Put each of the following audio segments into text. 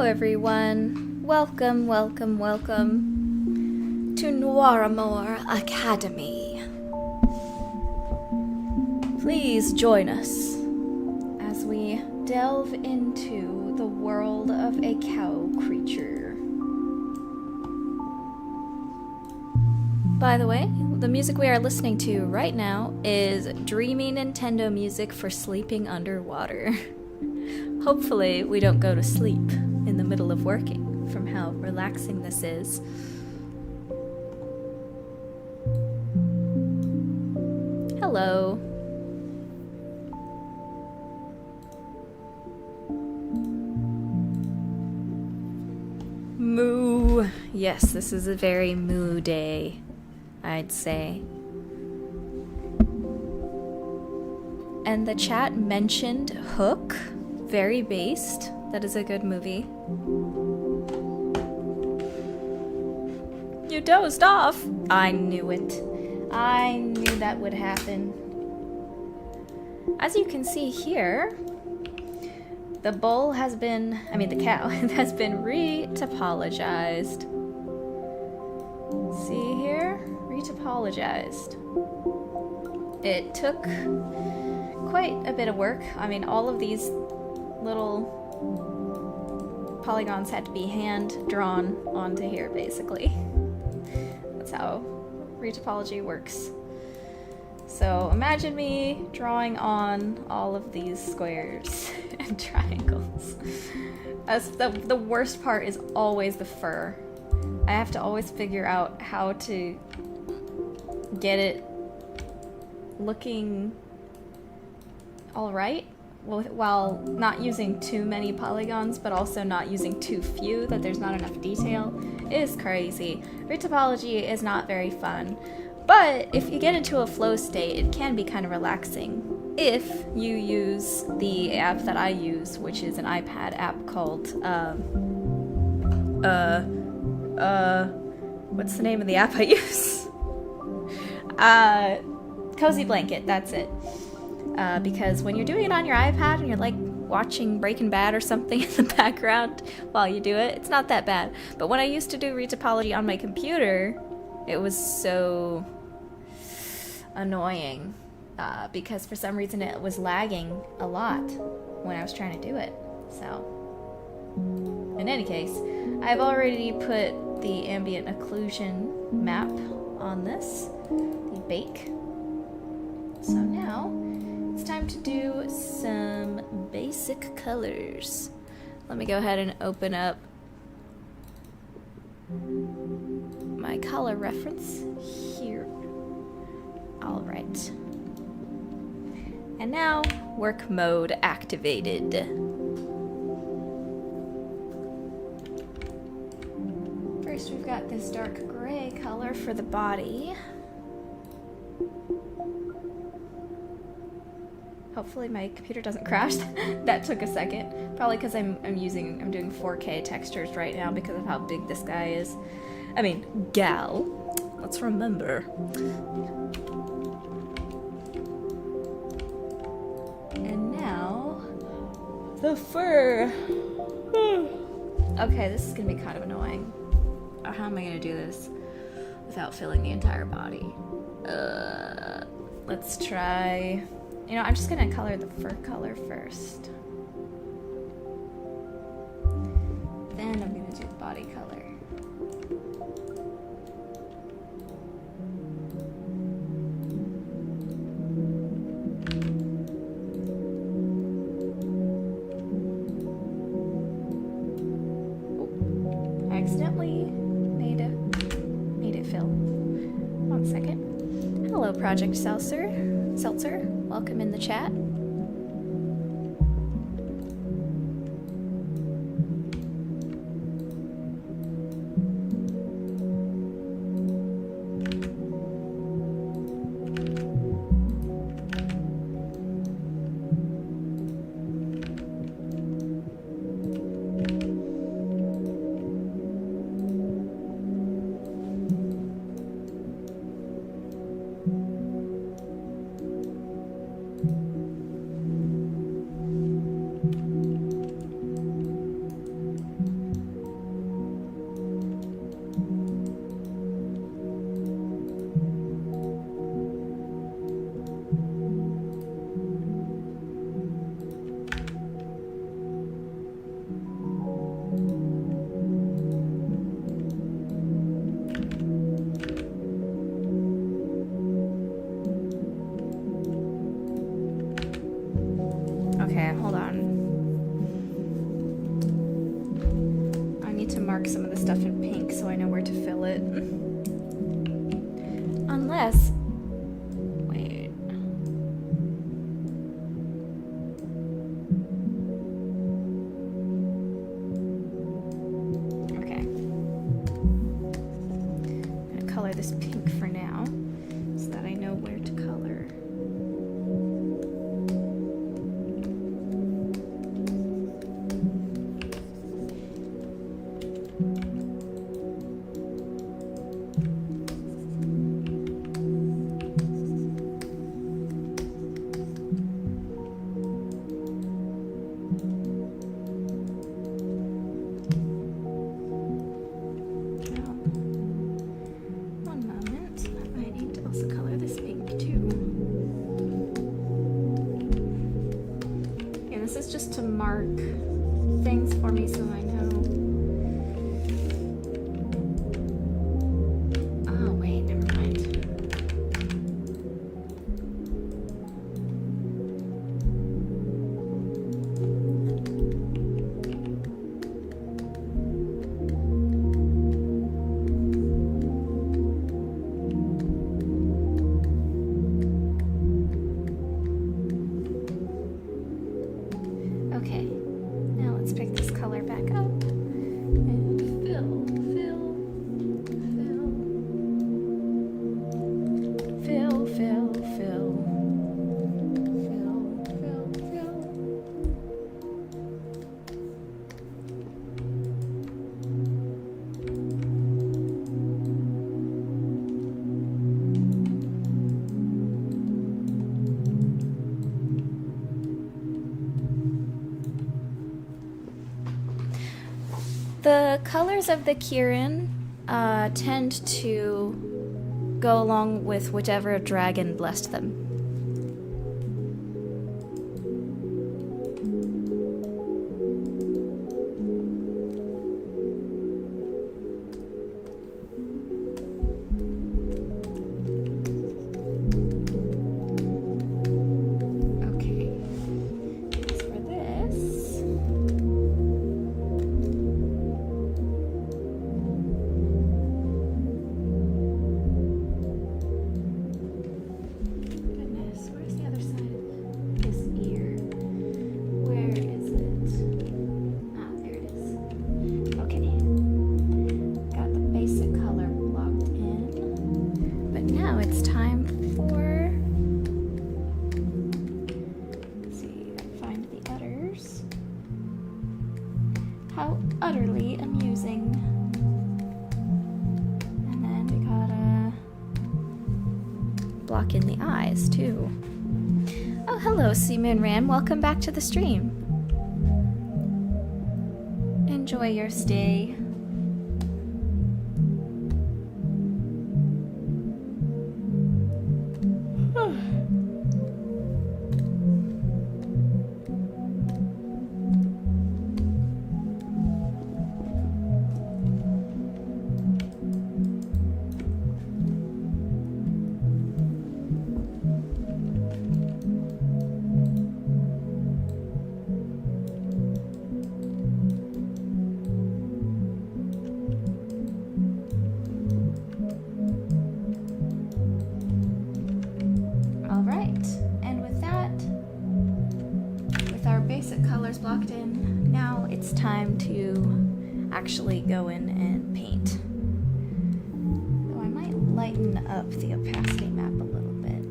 everyone. Welcome, welcome, welcome to Noiramore Academy. Please join us as we delve into the world of a cow creature. By the way, the music we are listening to right now is dreamy Nintendo music for sleeping underwater. Hopefully, we don't go to sleep in the middle of working from how relaxing this is. Hello. Moo. Yes, this is a very moo day, I'd say. And the chat mentioned Hook. Very based. That is a good movie. You dozed off. I knew it. I knew that would happen. As you can see here, the bull has been, the cow has been retopologized. See here? Retopologized. It took quite a bit of work. All of these little polygons had to be hand drawn onto here, basically. That's how retopology works. So imagine me drawing on all of these squares and triangles. The worst part is always the fur. I have to always figure out how to get it looking alright, while not using too many polygons, but also not using too few, that there's not enough detail. It is crazy. Retopology is not very fun, but if you get into a flow state, it can be kind of relaxing if you use the app that I use, which is an iPad app called, what's the name of the app I use? Cozy Blanket, that's it. Because when you're doing it on your iPad and you're like watching Breaking Bad or something in the background while you do it, it's not that bad. But when I used to do retopology on my computer, it was so annoying because for some reason it was lagging a lot when I was trying to do it. So, in any case, I've already put the ambient occlusion map on this, the bake. So now, it's time to do some basic colors. Let me go ahead and open up my color reference here. All right. And now, work mode activated. First, we've got this dark gray color for the body. Hopefully my computer doesn't crash. That took a second. Probably because I'm doing 4K textures right now because of how big this guy is. Gal. Let's remember. And now, the fur. Okay, this is gonna be kind of annoying. How am I gonna do this without filling the entire body? Let's try. I'm just gonna color the fur color first. Then I'm gonna do the body color. Oh, I accidentally made it fill. 1 second. Hello, Project Seltzer. Welcome in the chat. Okay, hold on. I need to mark some of the stuff in pink so I know where to fill it. Unless... Wait. Okay. I'm gonna color this pink for now so that I know where to color. Just to mark things for me so I know. Oh, wait, never mind. Okay, now let's pick this color back up and fill, fill, fill, fill, fill, fill, fill, fill, fill. The colors of the Kirin tend to go along with whichever dragon blessed them. How utterly amusing. And then we gotta block in the eyes too. Oh, hello, Seamoon Ran. Welcome back to the stream. Enjoy your stay. Blocked in. Now it's time to actually go in and paint. Though I might lighten up the opacity map a little bit.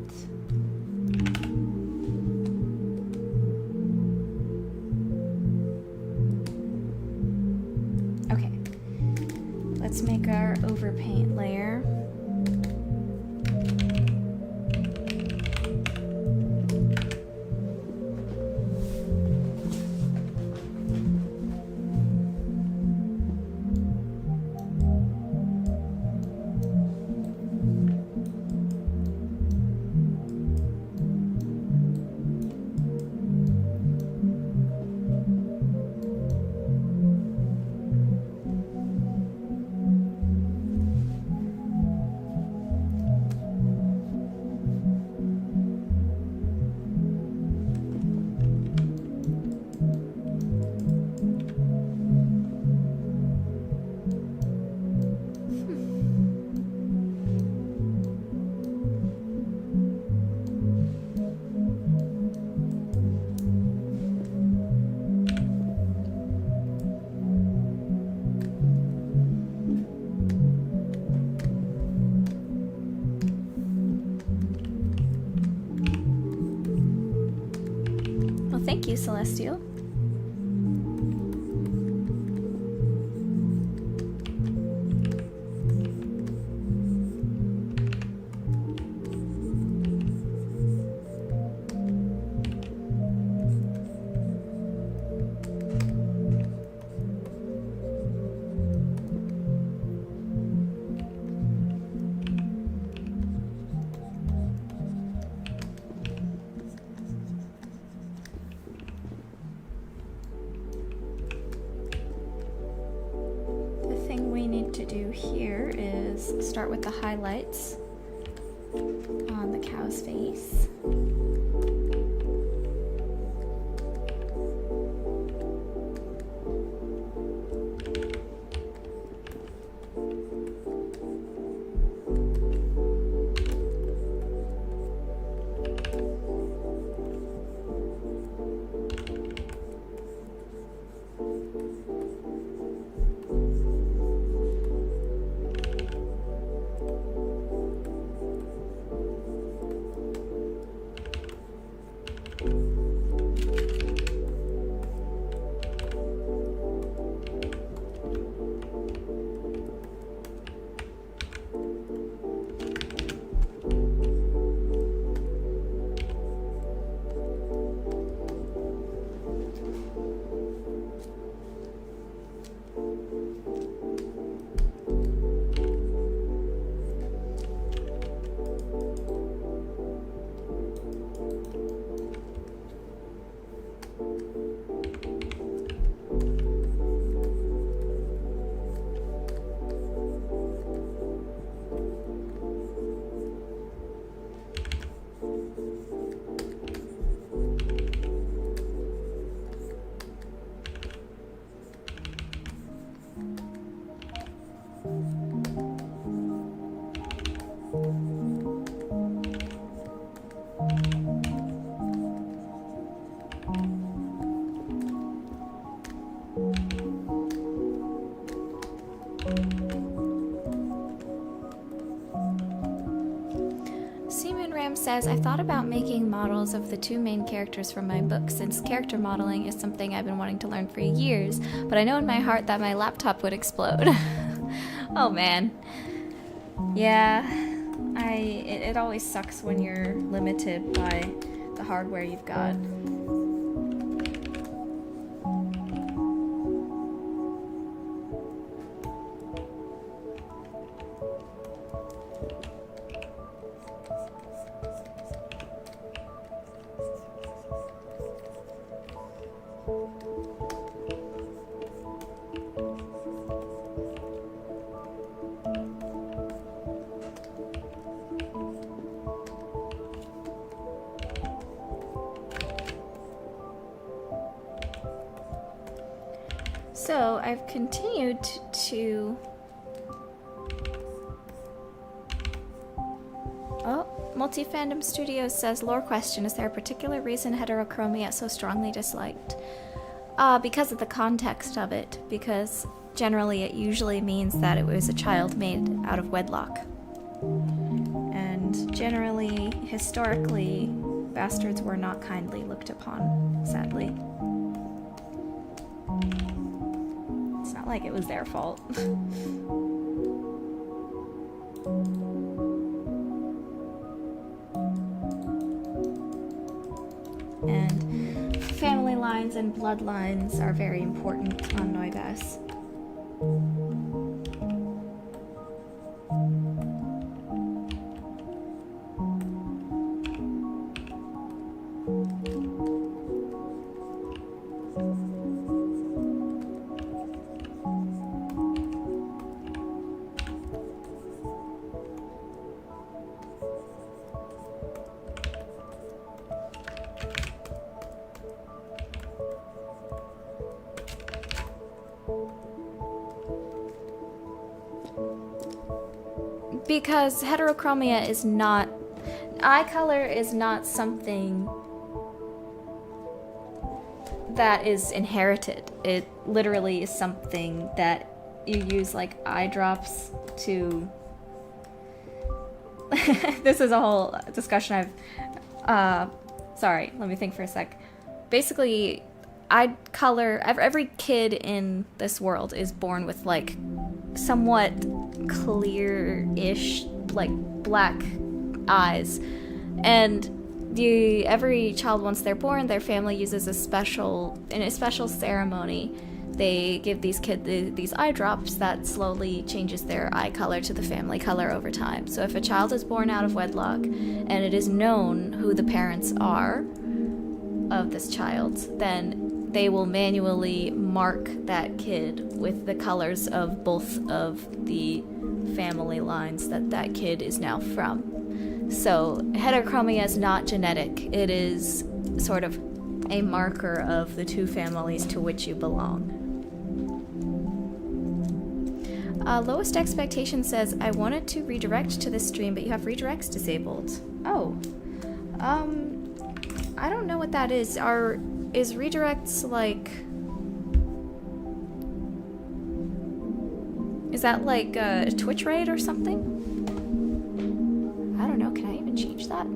Okay, let's make our overpaint layer. thank you, Celestial. To do here is start with the highlights on the cow's face. Says, I thought about making models of the two main characters from my book, since character modeling is something I've been wanting to learn for years, but I know in my heart that my laptop would explode. Oh man. Yeah, it always sucks when you're limited by the hardware you've got. So I've continued to... Oh, Multi-Fandom Studios says, lore question, is there a particular reason heterochromia is so strongly disliked? Because of the context of it, because generally it usually means that it was a child made out of wedlock. And generally, historically, bastards were not kindly looked upon, sadly. It's not like it was their fault. And family lines and bloodlines are very important on Noivas. Because heterochromia is not... eye color is not something that is inherited. It literally is something that you use like eye drops to... This is a whole discussion I've... sorry, let me think for a sec. basically, eye color, every kid in this world is born with, like, somewhat clear-ish, like, black eyes. And every child, once they're born, their family uses in a special ceremony, they give these kids these eye drops that slowly changes their eye color to the family color over time. So if a child is born out of wedlock and it is known who the parents are of this child, then they will manually mark that kid with the colors of both of the family lines that kid is now from. So heterochromia is not genetic. It is sort of a marker of the two families to which you belong. Lowest Expectation says, I wanted to redirect to this stream, but you have redirects disabled. Oh. I don't know what that is. Is redirects like... Is that like a Twitch raid or something? I don't know. Can I even change that?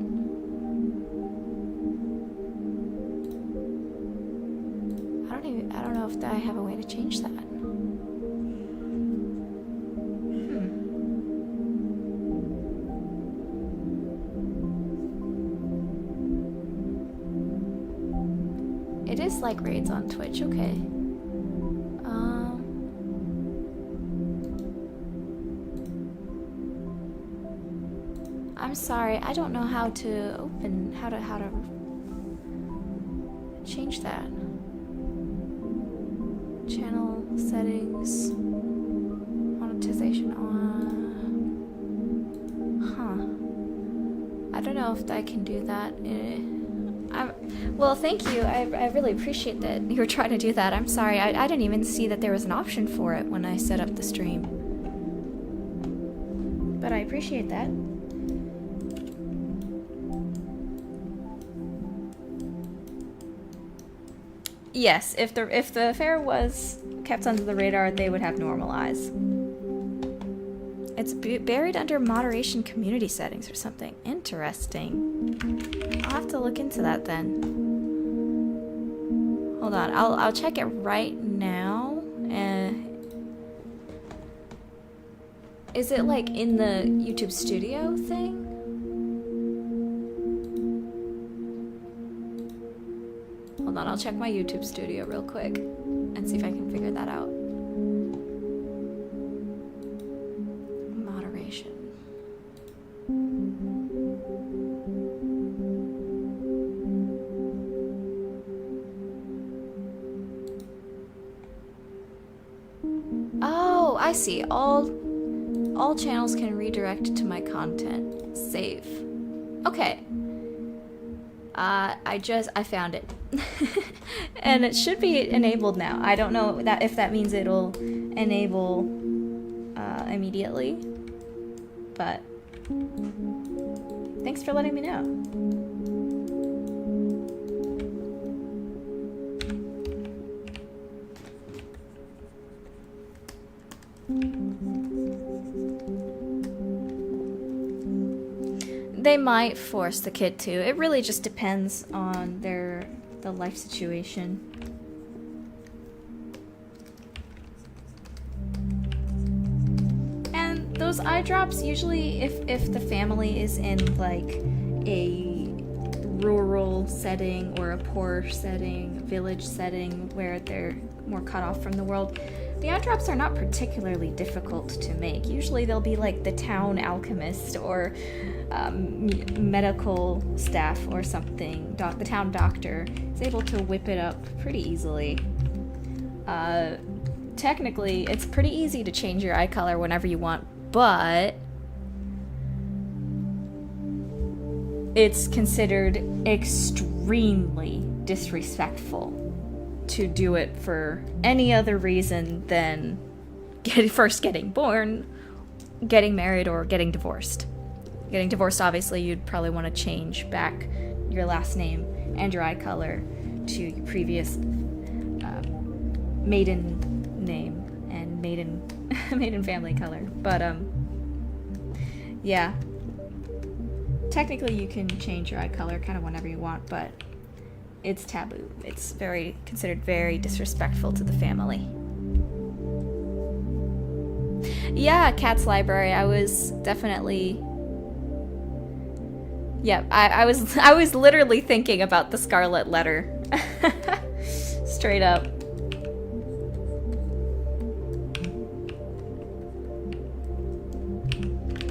I don't know if I have a way to change that. It is like raids on Twitch, okay. I'm sorry, I don't know how to how to change that. Channel settings, monetization on. I don't know if I can do that. Well, thank you. I really appreciate that you were trying to do that. I'm sorry. I didn't even see that there was an option for it when I set up the stream. But I appreciate that. Yes, if the fair was kept under the radar, they would have normal eyes. It's buried under moderation community settings or something. Interesting. I'll have to look into that then. Hold on, I'll check it right now. Is it like in the YouTube Studio thing? Hold on, I'll check my YouTube Studio real quick and see if I can figure that out. Moderation. Oh, I see. All channels can redirect to my content. Save. Okay. I found it. And it should be enabled now. I don't know if that means it'll enable immediately, but thanks for letting me know. They might force the kid to. It really just depends on the life situation. And those eye drops, usually if the family is in like a rural setting or a poor setting, village setting where they're more cut off from the world, the eye drops are not particularly difficult to make. Usually they'll be like the town alchemist or medical staff or something. The town doctor is able to whip it up pretty easily. Technically, it's pretty easy to change your eye color whenever you want, but it's considered extremely disrespectful to do it for any other reason than first getting born, getting married, or getting divorced. Getting divorced, obviously, you'd probably want to change back your last name and your eye color to your previous maiden name and maiden family color. But yeah, technically you can change your eye color kind of whenever you want, but it's taboo. It's considered very disrespectful to the family. Yeah, Cat's Library. I was definitely... Yeah, I was literally thinking about the Scarlet Letter. Straight up.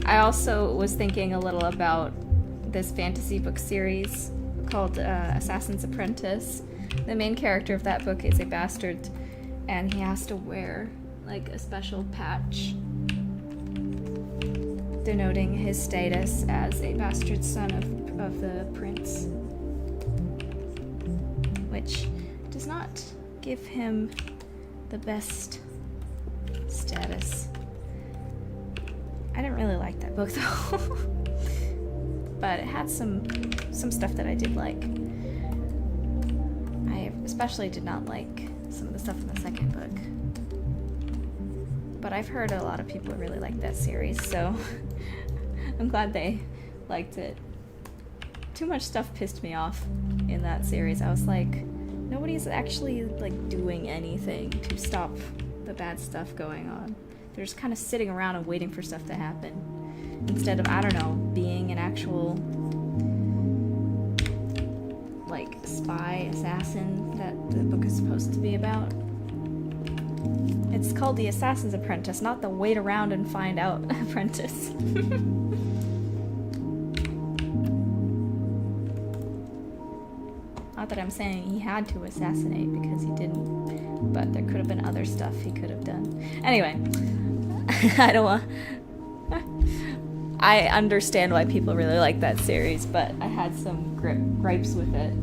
I also was thinking a little about this fantasy book series called Assassin's Apprentice. The main character of that book is a bastard, and he has to wear like a special patch denoting his status as a bastard son of the prince, which does not give him the best status. I didn't really like that book though, but it had some stuff that I did like. I especially did not like some of the stuff in the second book, but I've heard a lot of people really like that series, so I'm glad they liked it. Too much stuff pissed me off in that series. I was like, nobody's actually like doing anything to stop the bad stuff going on. They're just kind of sitting around and waiting for stuff to happen instead of, I don't know, being an actual like spy assassin that the book is supposed to be about. It's called The Assassin's Apprentice, not the wait around and find out apprentice. Not that I'm saying he had to assassinate, because he didn't, but there could have been other stuff he could have done. Anyway, I don't want... I understand why people really like that series, but I had some gripes with it.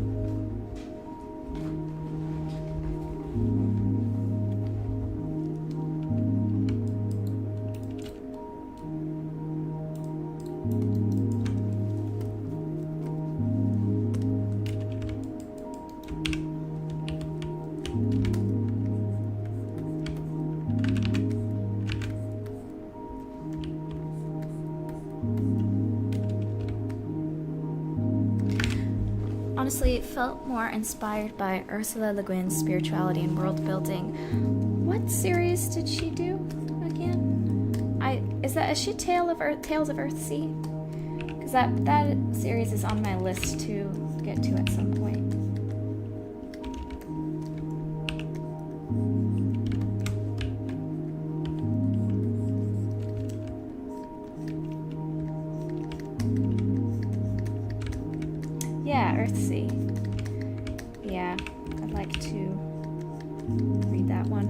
Honestly, it felt more inspired by Ursula Le Guin's spirituality and world building. What series did she do again? Is she Tales of Earthsea? Because that series is on my list to get to at some point. Yeah, Earthsea. Yeah, I'd like to read that one.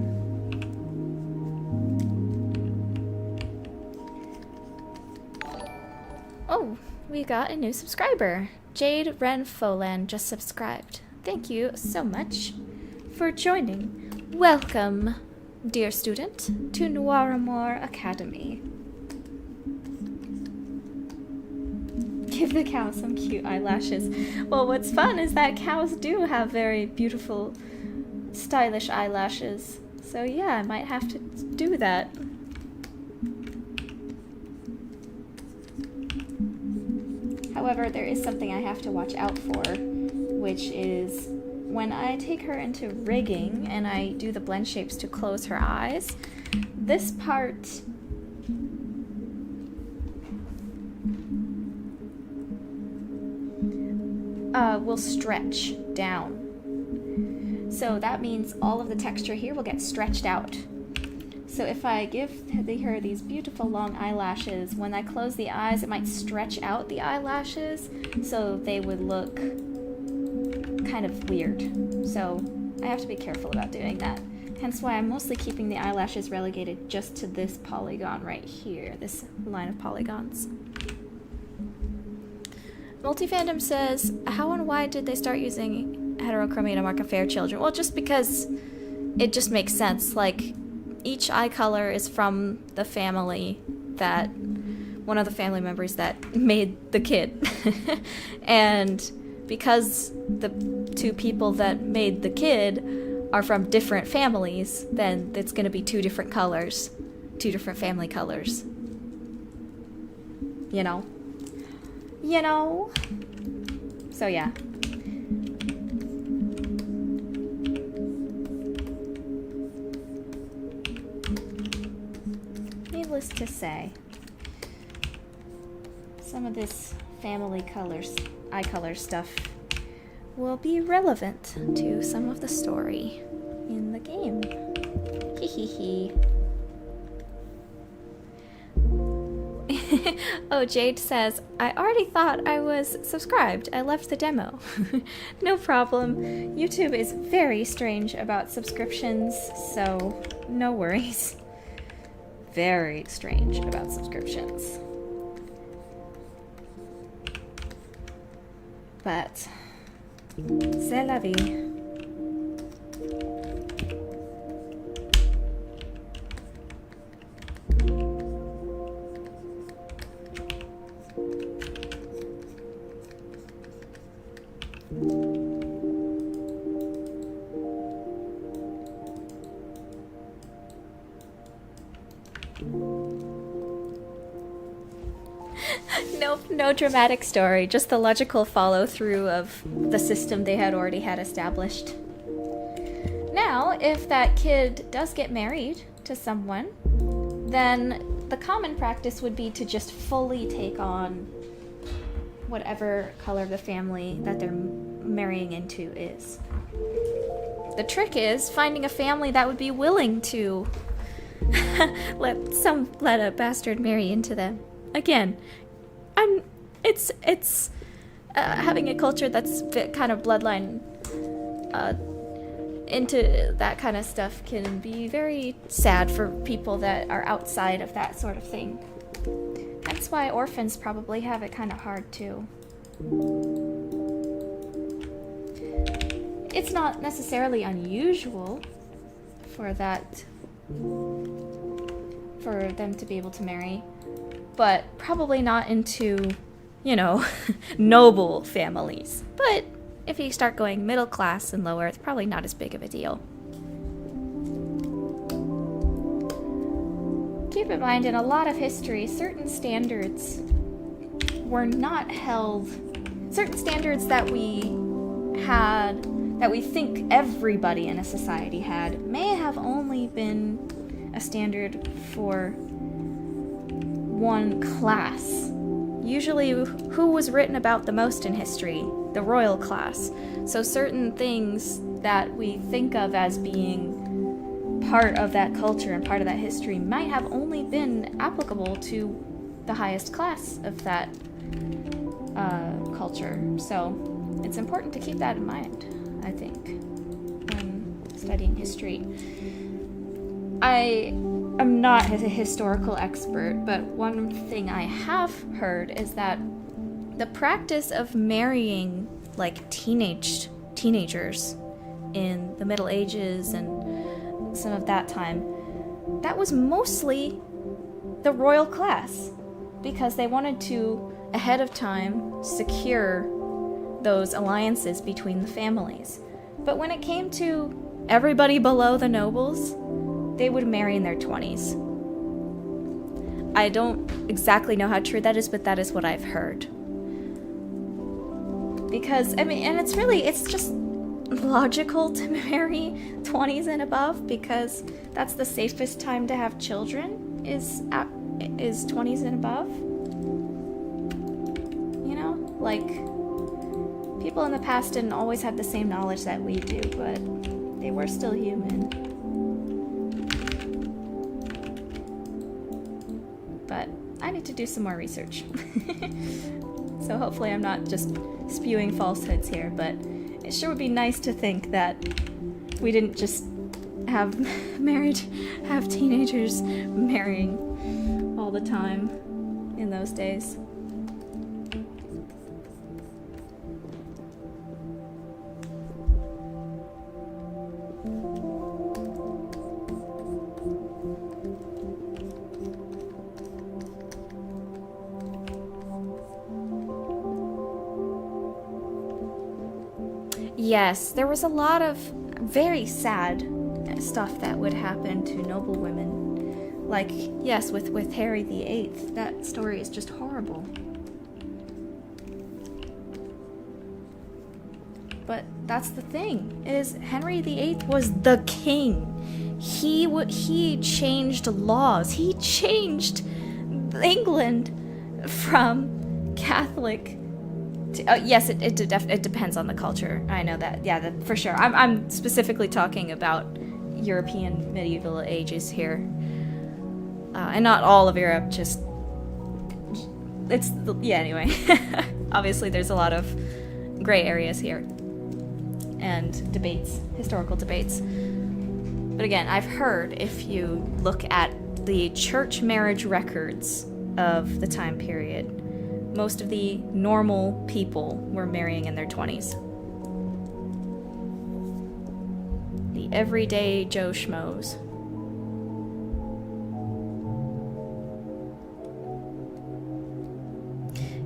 Oh, we got a new subscriber. Jade Renfolan just subscribed. Thank you so much for joining. Welcome, dear student, to Noiramore Academy. Give the cow some cute eyelashes. Well, what's fun is that cows do have very beautiful, stylish eyelashes. So yeah, I might have to do that. However, there is something I have to watch out for, which is when I take her into rigging and I do the blend shapes to close her eyes, this part will stretch down. So that means all of the texture here will get stretched out. So if I give her these beautiful long eyelashes, when I close the eyes, it might stretch out the eyelashes, so they would look kind of weird. So I have to be careful about doing that. Hence why I'm mostly keeping the eyelashes relegated just to this polygon right here, this line of polygons. Multifandom says, how and why did they start using heterochromia to mark unfair children? Well, just because it just makes sense. Like, each eye color is from the family that, one of the family members that made the kid. And because the two people that made the kid are from different families, then it's going to be two different colors, two different family colors. You know? You know? So yeah. needless to say, some of this family colors, eye color stuff will be relevant to some of the story in the game. Hee hee hee. Oh, Jade says, I already thought I was subscribed. I left the demo. No problem. YouTube is very strange about subscriptions, so no worries. Very strange about subscriptions. But c'est la vie. No dramatic story, just the logical follow-through of the system they had already had established. Now, if that kid does get married to someone, then the common practice would be to just fully take on whatever color of the family that they're marrying into is. The trick is finding a family that would be willing to let a bastard marry into them. Again, it's having a culture that's kind of bloodline into that kind of stuff can be very sad for people that are outside of that sort of thing. That's why orphans probably have it kind of hard too. It's not necessarily unusual for them to be able to marry, but probably not into, noble families. But if you start going middle class and lower, it's probably not as big of a deal. Keep in mind, in a lot of history, certain standards were not held. Certain standards that we think everybody in a society had, may have only been a standard for one class. Usually, who was written about the most in history? The royal class. So certain things that we think of as being part of that culture and part of that history might have only been applicable to the highest class of that culture. So it's important to keep that in mind, I think, when studying history. I am not a historical expert, but one thing I have heard is that the practice of marrying teenagers in the Middle Ages and some of that time, that was mostly the royal class, because they wanted to, ahead of time, secure those alliances between the families. But when it came to everybody below the nobles, they would marry in their 20s. I don't exactly know how true that is, but that is what I've heard. Because, and it's just logical to marry 20s and above, because that's the safest time to have children, is 20s and above. People in the past didn't always have the same knowledge that we do, but they were still human. But I need to do some more research. So hopefully I'm not just spewing falsehoods here, but it sure would be nice to think that we didn't just have teenagers marrying all the time in those days. Yes, there was a lot of very sad stuff that would happen to noble women. With Harry VIII, that story is just horrible. but that's the thing, is Henry VIII was the king. He changed laws. He changed England from Catholic to, yes, it depends on the culture. I know that. Yeah, for sure. I'm specifically talking about European medieval ages here. And not all of Europe, just... yeah, anyway. Obviously, there's a lot of gray areas here. And debates, historical debates. But again, I've heard if you look at the church marriage records of the time period, most of the normal people were marrying in their 20s. The everyday Joe Schmoes.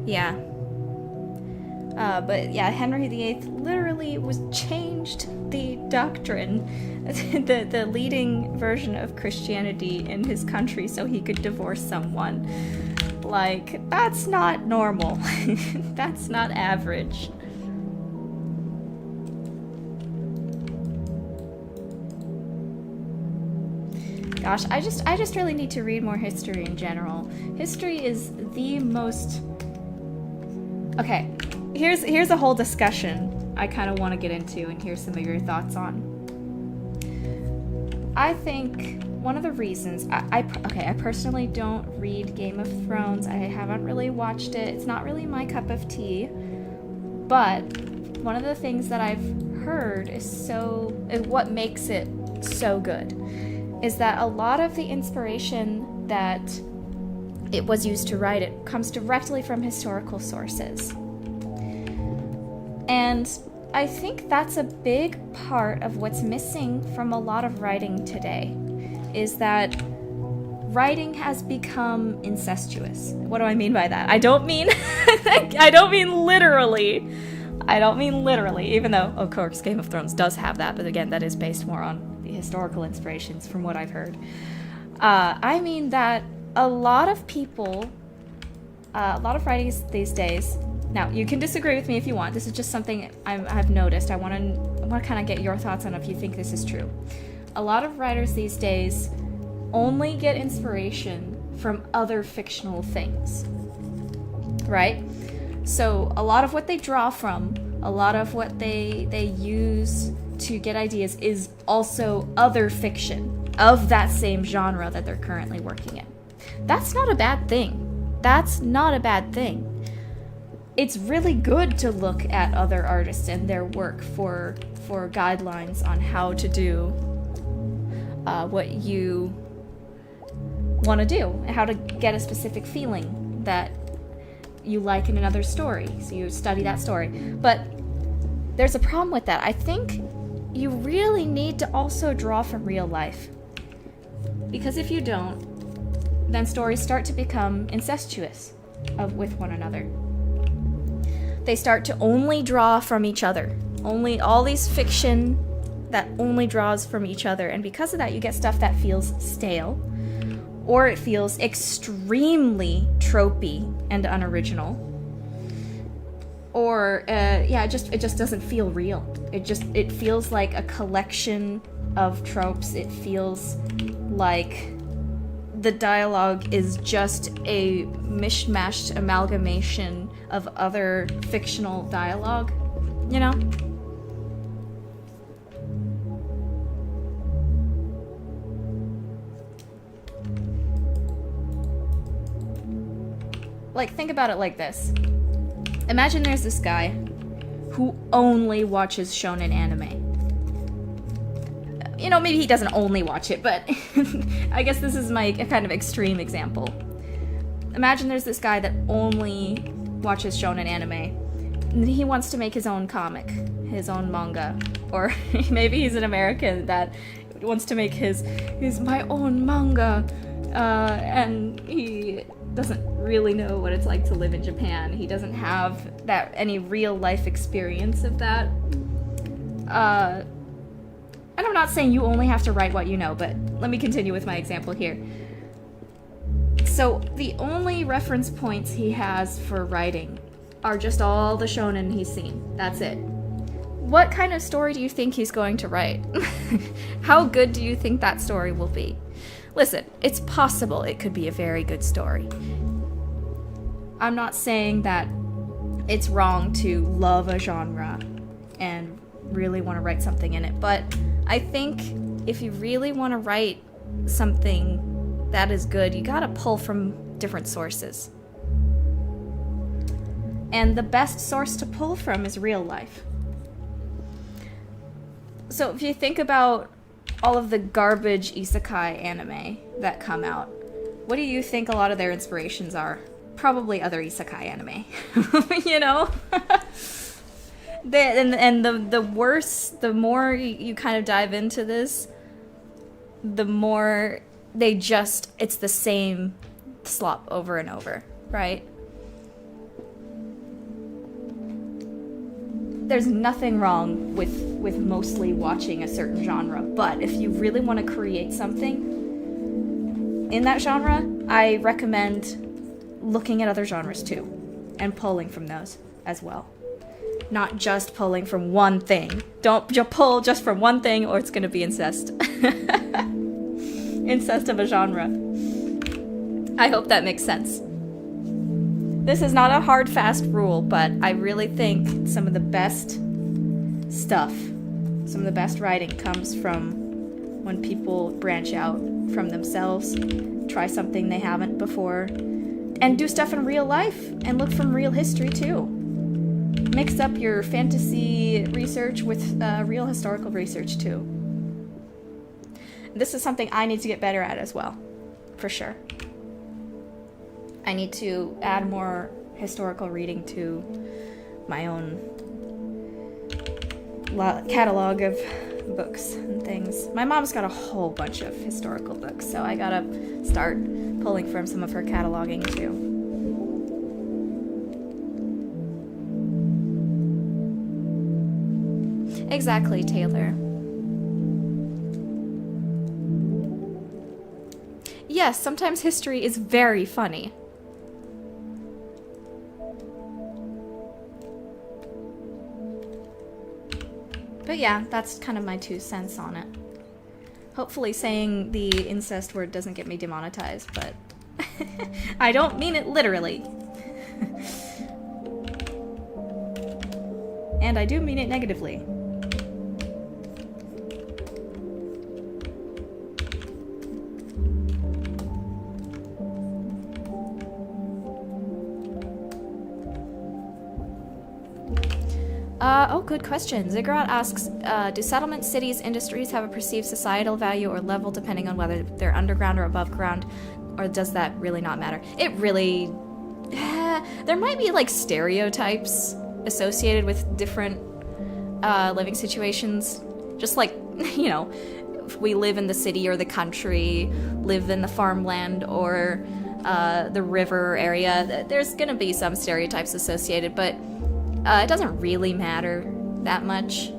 Yeah. But yeah, Henry VIII literally changed the doctrine, the leading version of Christianity in his country so he could divorce someone. Like, that's not normal. That's not average. Gosh, I just really need to read more history in general. History is the most... Okay, here's a whole discussion I kind of want to get into and hear some of your thoughts on. I think one of the reasons... I personally don't read Game of Thrones. I haven't really watched it. It's not really my cup of tea. But one of the things that I've heard is what makes it so good is that a lot of the inspiration that it was used to write it comes directly from historical sources. And I think that's a big part of what's missing from a lot of writing today, is that writing has become incestuous. What do I mean by that? I don't mean literally. I don't mean literally, even though, of course, Game of Thrones does have that, but again, that is based more on the historical inspirations from what I've heard. I mean that a lot of people, a lot of writings these days, now you can disagree with me if you want, this is just something I've noticed. I want to kind of get your thoughts on if you think this is true. A lot of writers these days only get inspiration from other fictional things, right? So a lot of what they draw from, a lot of what they use to get ideas is also other fiction of that same genre that they're currently working in. That's not a bad thing. That's not a bad thing. It's really good to look at other artists and their work for guidelines on how to do what you want to do, how to get a specific feeling that you like in another story. So you study that story. But there's a problem with that. I think you really need to also draw from real life. Because if you don't, then stories start to become incestuous with one another. They start to only draw from each other. Only all these fiction that only draws from each other. And because of that, you get stuff that feels stale, or it feels extremely tropey and unoriginal. Or, it just doesn't feel real. It feels like a collection of tropes. It feels like the dialogue is just a mishmashed amalgamation of other fictional dialogue, you know? Like, think about it like this. Imagine there's this guy who only watches shonen anime. You know, maybe he doesn't only watch it, but I guess this is my kind of extreme example. Imagine there's this guy that only watches shonen anime, and he wants to make his own comic, his own manga, or maybe he's an American that wants to make his my own manga, and he doesn't really know what it's like to live in Japan. He doesn't have any real life experience of that. And I'm not saying you only have to write what you know, but let me continue with my example here. So the only reference points he has for writing are just all the shonen he's seen. That's it. what kind of story do you think he's going to write? How good do you think that story will be? Listen, it's possible it could be a very good story. I'm not saying that it's wrong to love a genre and really want to write something in it, but I think if you really want to write something that is good, you gotta pull from different sources. And the best source to pull from is real life. So if you think about all of the garbage isekai anime that come out, what do you think a lot of their inspirations are? Probably other isekai anime. You know? The worse, the more you kind of dive into this, the more it's the same slop over and over, right? There's nothing wrong with mostly watching a certain genre, but if you really want to create something in that genre, I recommend looking at other genres too, and pulling from those as well. Not just pulling from one thing. Don't pull just from one thing or it's going to be incest. Incest of a genre. I hope that makes sense. This is not a hard, fast rule, but I really think some of the best stuff, some of the best writing comes from when people branch out from themselves, try something they haven't before, and do stuff in real life, and look from real history too. Mix up your fantasy research with real historical research too. This is something I need to get better at as well, for sure. I need to add more historical reading to my own catalog of books and things. My mom's got a whole bunch of historical books, so I gotta start pulling from some of her cataloging too. Exactly, Taylor. Yes, sometimes history is very funny. But yeah, that's kind of my 2 cents on it. Hopefully saying the incest word doesn't get me demonetized, but I don't mean it literally. And I do mean it negatively. Oh, good question. Ziggurat asks, do settlement cities, industries have a perceived societal value or level depending on whether they're underground or above ground, or does that really not matter? It really... there might be, like, stereotypes associated with different living situations. Just like, you know, if we live in the city or the country, live in the farmland or the river area, there's gonna be some stereotypes associated, but it doesn't really matter that much.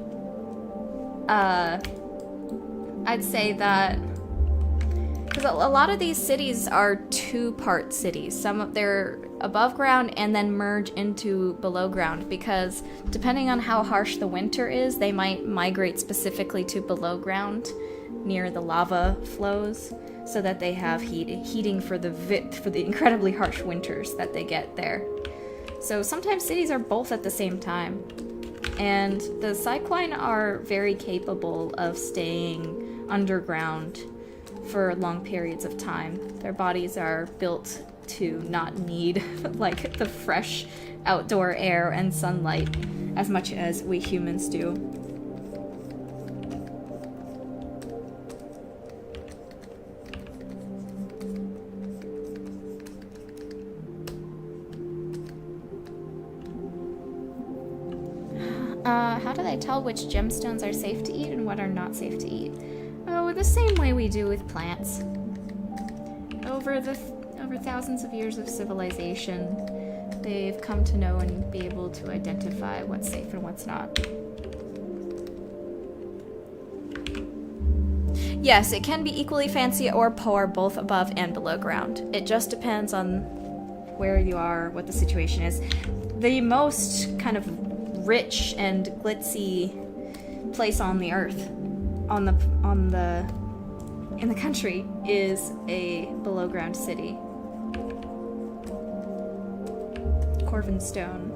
I'd say that because a lot of these cities are 2-part cities. Some of they're above ground and then merge into below ground because depending on how harsh the winter is, they might migrate specifically to below ground near the lava flows so that they have heating for the incredibly harsh winters that they get there. So sometimes cities are both at the same time. And the Cycline are very capable of staying underground for long periods of time. Their bodies are built to not need like the fresh outdoor air and sunlight as much as we humans do. How do they tell which gemstones are safe to eat and what are not safe to eat? Oh, the same way we do with plants. Over thousands of years of civilization, they've come to know and be able to identify what's safe and what's not. Yes, it can be equally fancy or poor, both above and below ground. It just depends on where you are, what the situation is. The most kind of rich and glitzy place on the earth, in the country, is a below ground city. Corvinstone,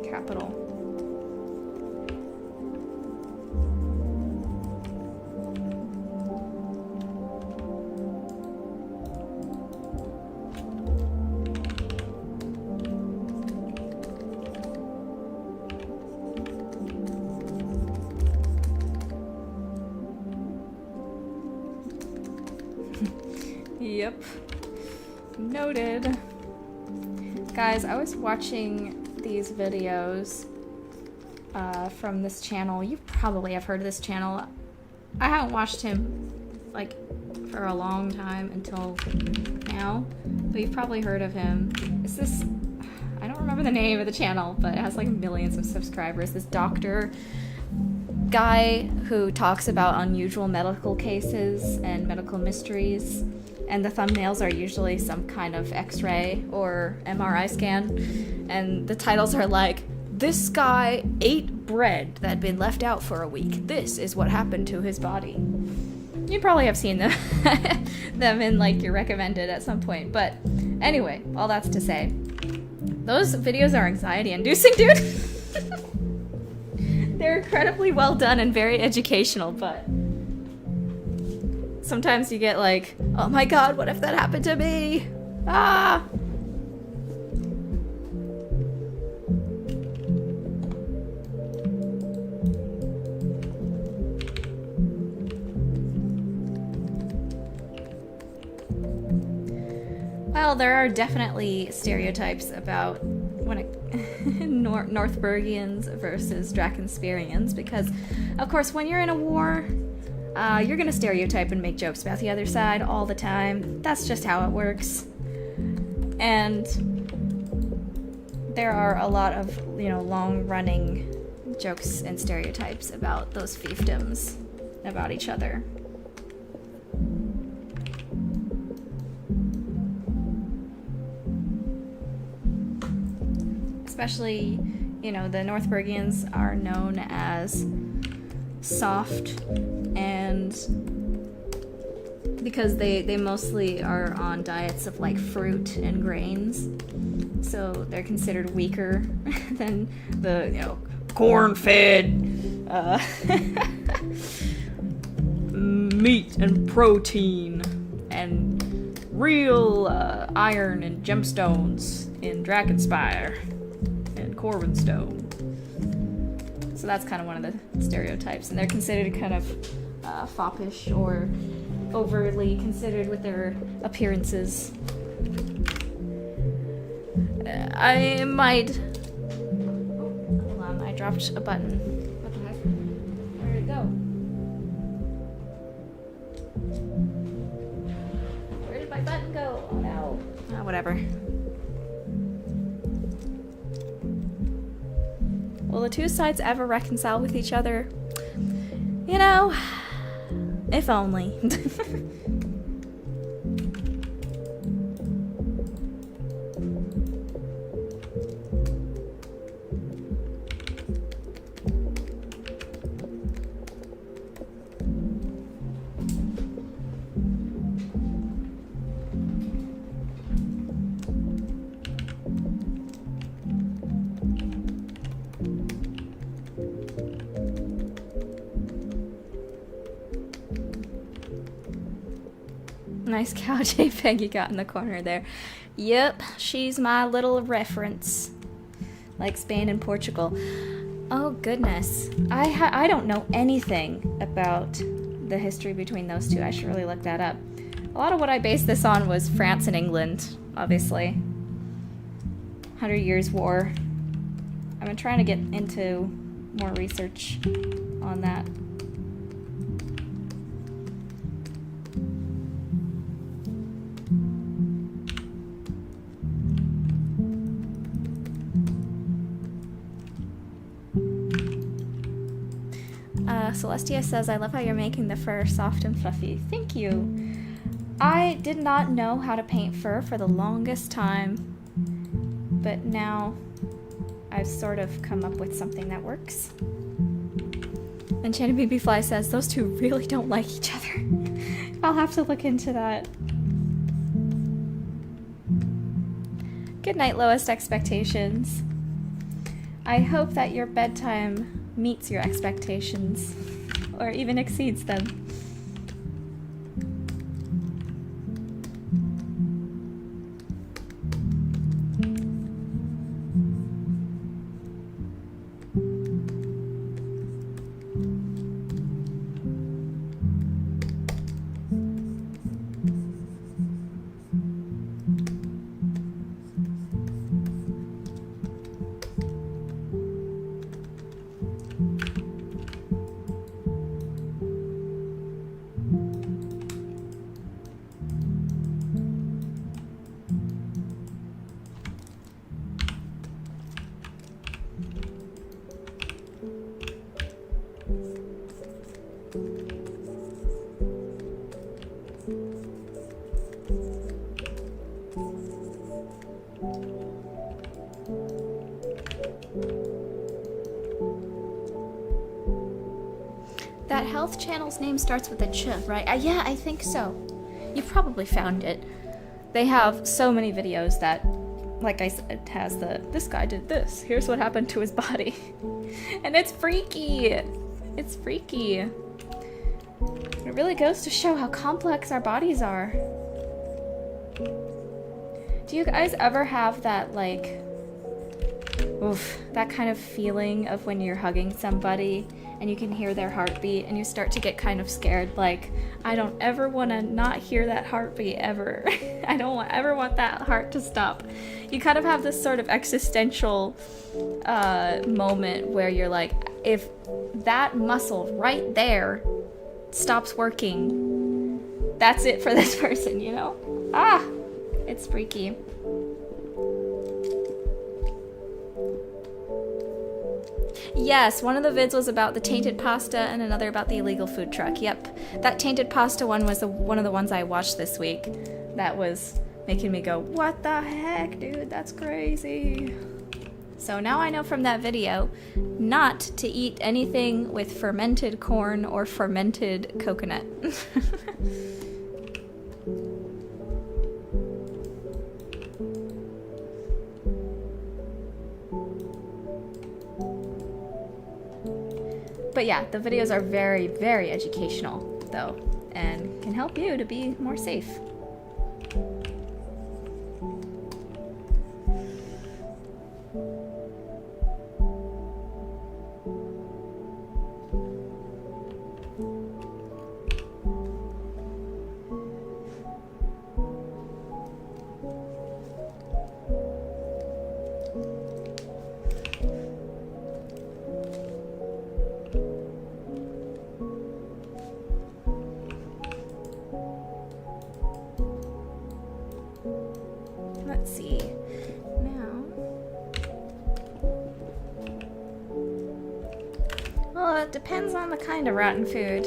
capital. Yep. Noted. Guys, I was watching these videos from this channel. You probably have heard of this channel. I haven't watched him like for a long time until now, but you've probably heard of him. It's this, I don't remember the name of the channel, but it has like millions of subscribers. This doctor guy who talks about unusual medical cases and medical mysteries, and the thumbnails are usually some kind of x-ray or MRI scan, and the titles are like, "This guy ate bread that had been left out for a week. This is what happened to his body." You probably have seen them them in like your recommended at some point, but anyway, all that's to say, those videos are anxiety inducing, dude. They're incredibly well done and very educational, but sometimes you get like, oh my god, what if that happened to me? Ah! Well, there are definitely stereotypes about when it Northbergians versus Drakensperians, because of course when you're in a war, you're gonna stereotype and make jokes about the other side all the time. That's just how it works. And there are a lot of, you know, long-running jokes and stereotypes about those fiefdoms, about each other. Especially, you know, the Northbergians are known as soft, and because they mostly are on diets of like fruit and grains, so they're considered weaker than the, you know, corn-fed meat and protein and real iron and gemstones in Drakenspire and Corvinstone. So that's kind of one of the stereotypes, and they're considered kind of foppish or overly considered with their appearances. I might... Oh, hold on, I dropped a button. What the heck? Where did it go? Where did my button go? Oh no. Oh, whatever. Will the two sides ever reconcile with each other? You know, if only. Nice cow JPEG you got in the corner there. Yep, she's my little reference. Like Spain and Portugal. Oh goodness. I don't know anything about the history between those two. I should really look that up. A lot of what I based this on was France and England, obviously. 100 Years' War. I've been trying to get into more research on that. Celestia says, I love how you're making the fur soft and fluffy. Thank you. I did not know how to paint fur for the longest time, but now I've sort of come up with something that works. Enchanted BB Fly says, those two really don't like each other. I'll have to look into that. Good night, Lowest Expectations. I hope that your bedtime meets your expectations, or even exceeds them. That health channel's name starts with a ch, right? Yeah, I think so. You probably found it. They have so many videos that, like I said, has this guy did this. Here's what happened to his body. And it's freaky. It's freaky. It really goes to show how complex our bodies are. Do you guys ever have that, like, oof, that kind of feeling of when you're hugging somebody and you can hear their heartbeat and you start to get kind of scared, like, I don't ever want to not hear that heartbeat ever. I don't ever want that heart to stop. You kind of have this sort of existential moment where you're like, if that muscle right there stops working, that's it for this person, you know? Ah, it's freaky. Yes, one of the vids was about the tainted pasta and another about the illegal food truck. Yep, that tainted pasta one was one of the ones I watched this week. That was making me go, what the heck, dude, that's crazy. So now I know from that video not to eat anything with fermented corn or fermented coconut. But yeah, the videos are very, very educational, though, and can help you to be more safe. Let's see. Now, well, it depends on the kind of rotten food.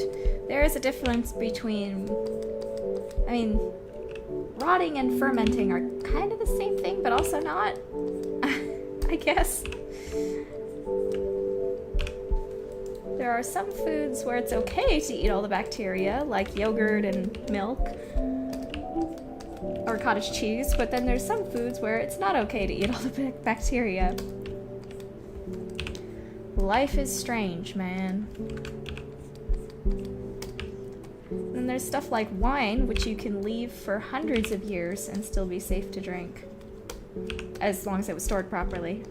There is a difference between, I mean, rotting and fermenting are kind of the same thing, but also not, I guess. There are some foods where it's okay to eat all the bacteria, like yogurt and milk, or cottage cheese, but then there's some foods where it's not okay to eat all the bacteria. Life is strange, man. Then there's stuff like wine, which you can leave for hundreds of years and still be safe to drink, as long as it was stored properly.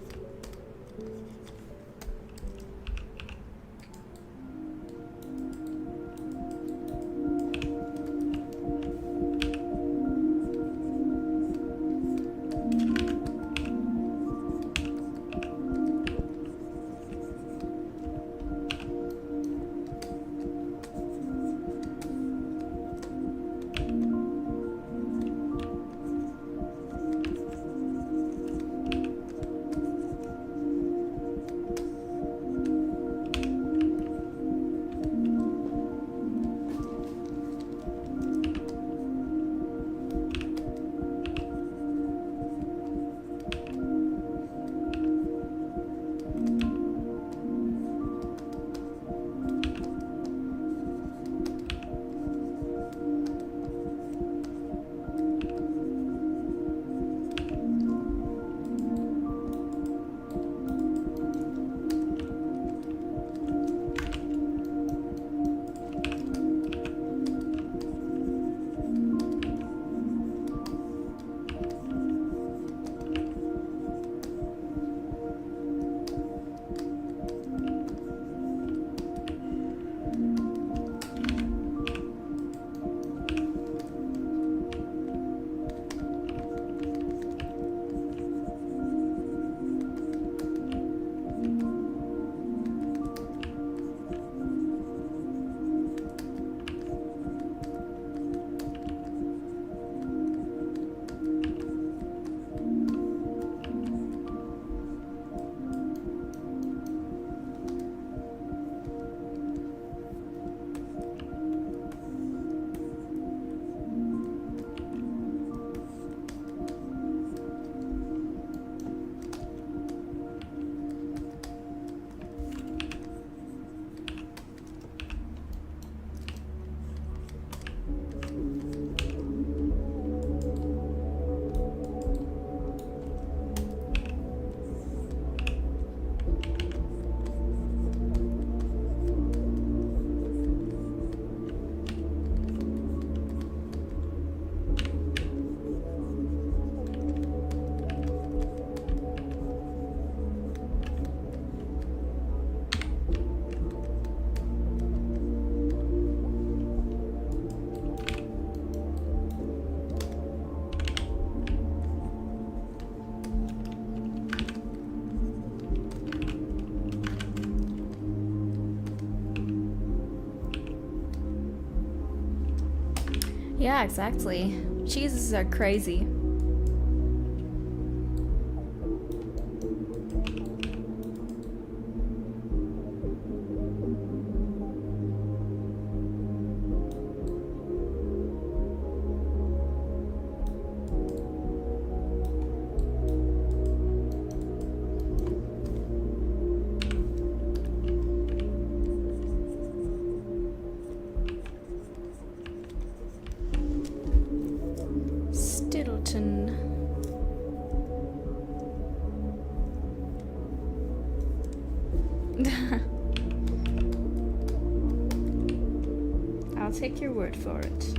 Yeah, exactly. Cheeses are crazy. Stittleton. I'll take your word for it.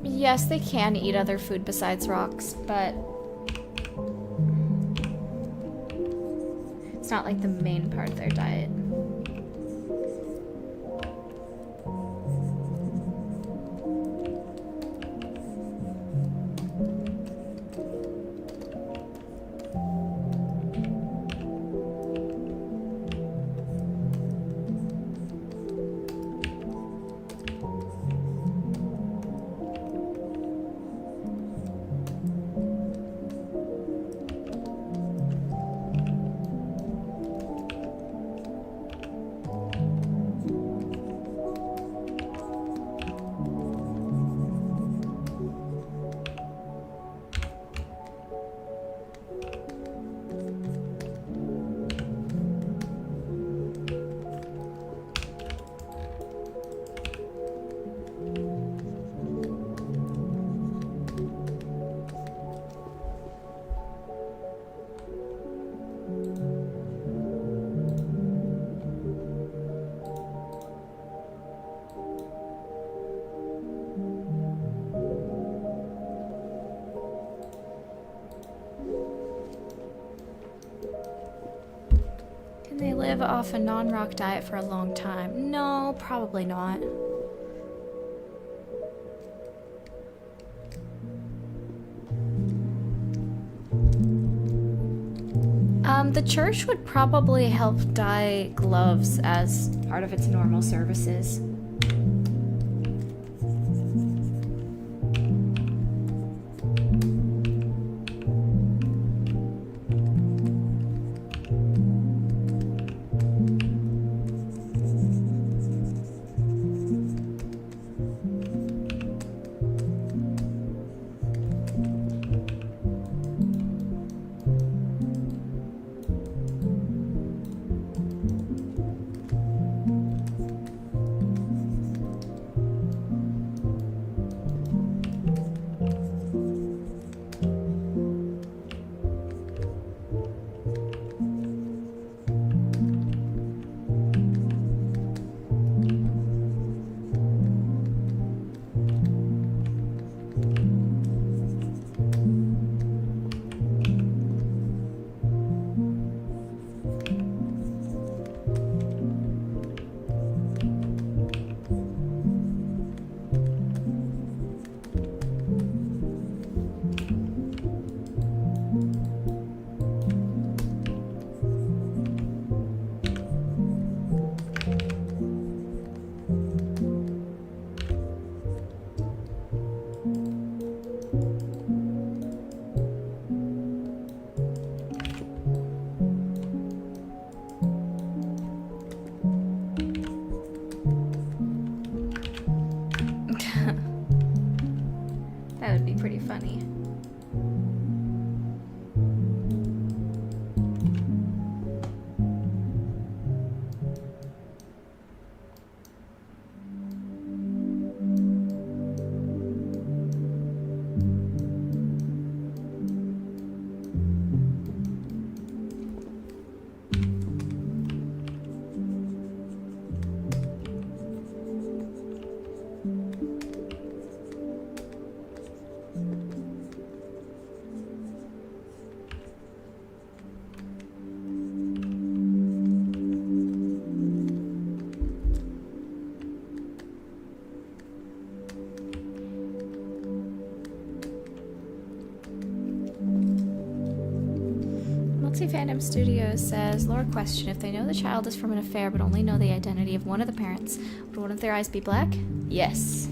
Yes, they can eat other food besides rocks, but it's not like the main part of their diet. They live off a non-rock diet for a long time. No, probably not. The church would probably help dye gloves as part of its normal services. pretty funny. Fandom Studios says, Lord question, if they know the child is from an affair but only know the identity of one of the parents, would one of their eyes be black? Yes.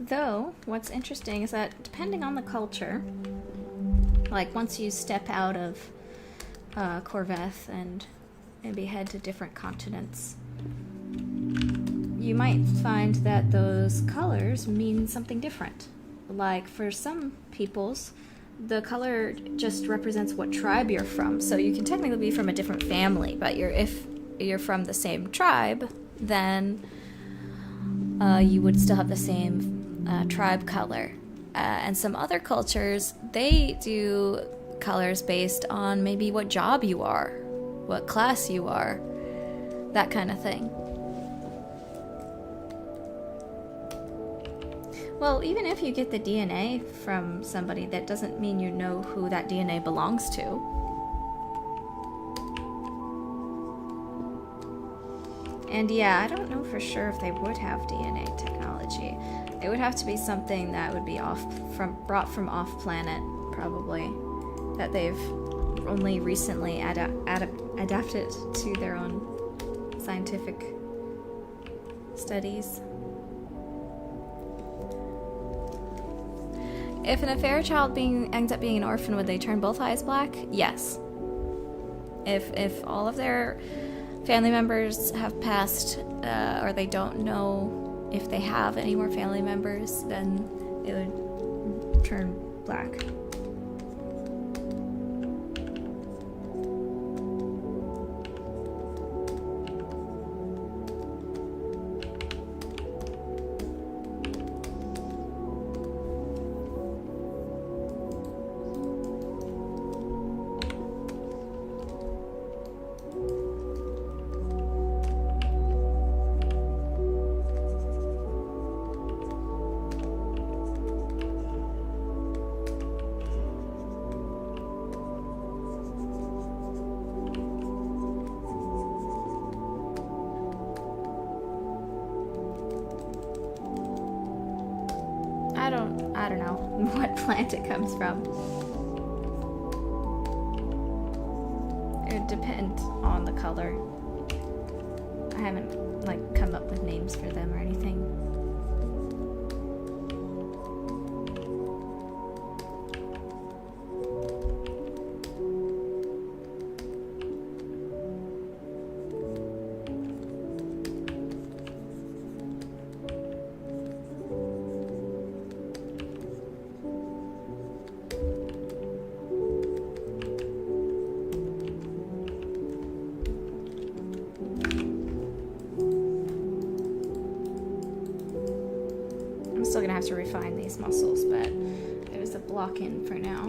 Though, what's interesting is that depending on the culture, like once you step out of Corveth and maybe head to different continents, you might find that those colors mean something different. Like for some peoples, the color just represents what tribe you're from. So you can technically be from a different family, but if you're from the same tribe, then you would still have the same tribe color. And some other cultures, they do colors based on maybe what job you are, what class you are, that kind of thing. Well, even if you get the DNA from somebody, that doesn't mean you know who that DNA belongs to. And yeah, I don't know for sure if they would have DNA technology. It would have to be something that would be brought from off planet, probably, that they've only recently adapted to their own scientific studies. If an affair child ends up being an orphan, would they turn both eyes black? Yes. If all of their family members have passed, or they don't know if they have any more family members, then it would turn black. I don't know what plant it comes from. It would depend on the color. I haven't come up with names for them or anything. Still gonna have to refine these muscles, but it was a block in for now.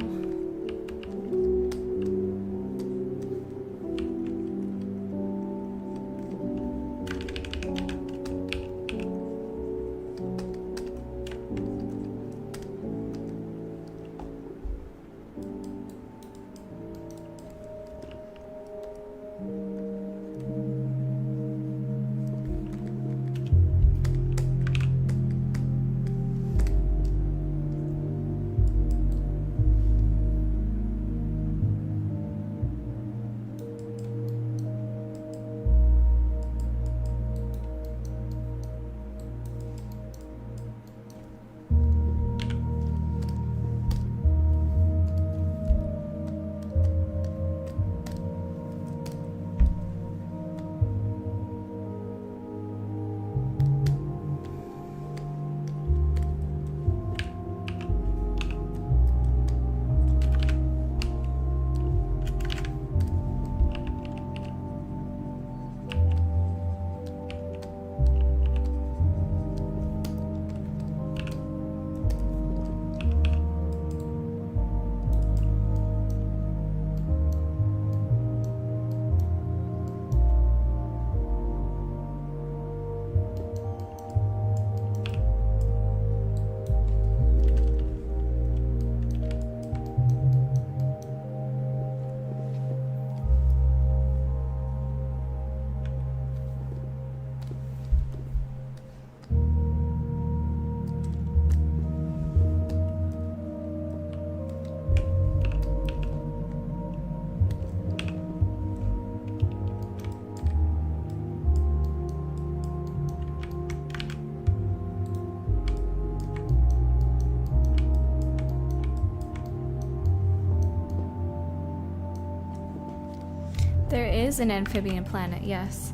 There is an amphibian planet, yes.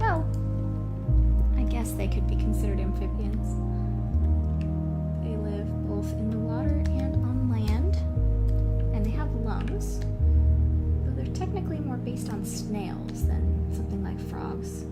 Well, I guess they could be considered amphibians. They live both in the water and on land, and they have lungs, though they're technically more based on snails than something like frogs.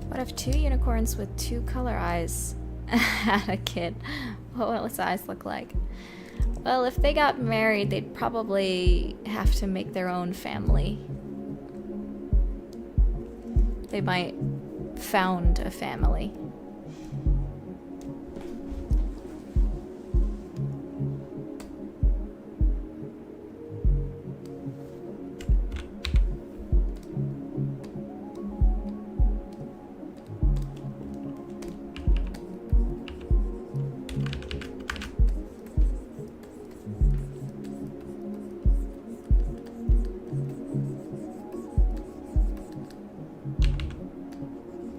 What if two unicorns with two color eyes had a kid? What will its eyes look like? Well, if they got married, they'd probably have to make their own family. They might found a family.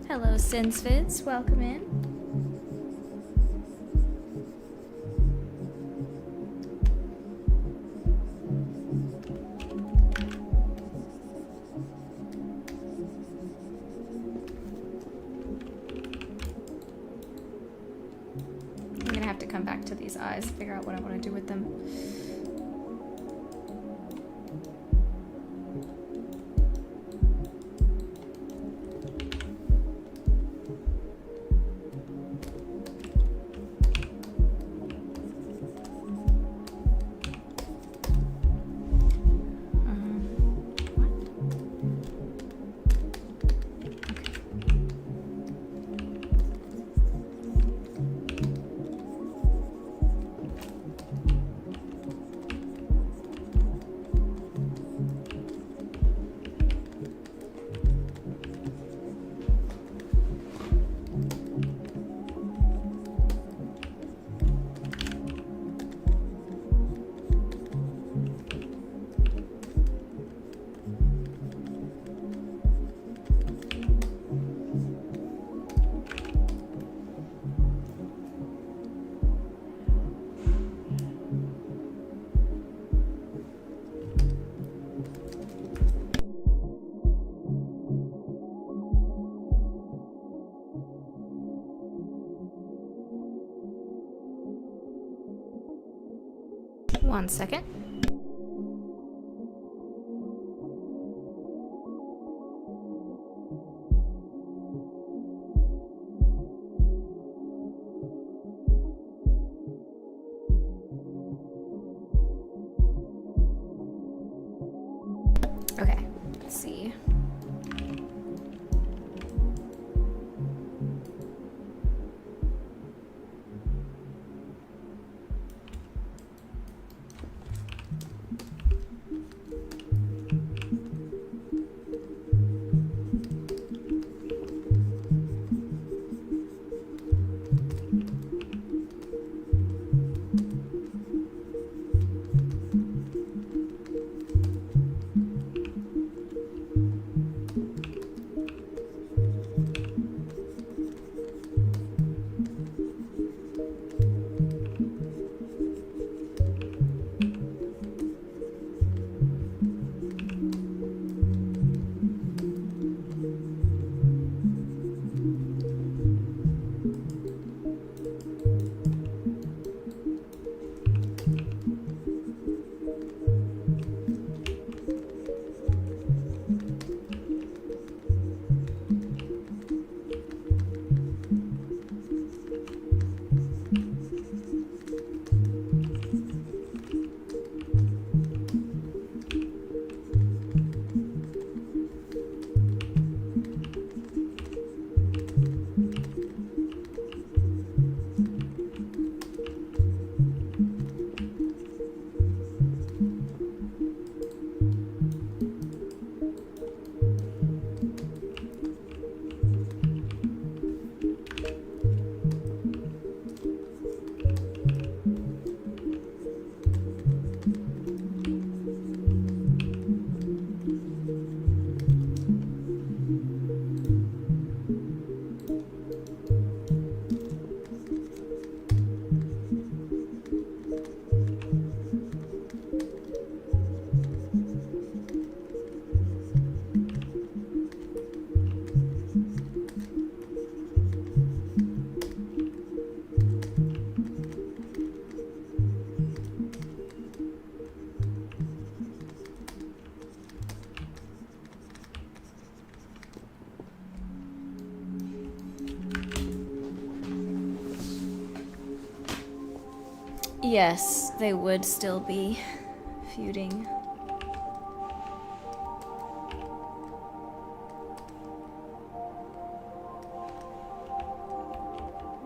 Hello, Sinsvids. Welcome in. I'm gonna have to come back to these eyes, figure out what I want to do with them. One second. Okay, let's see. Yes, they would still be feuding.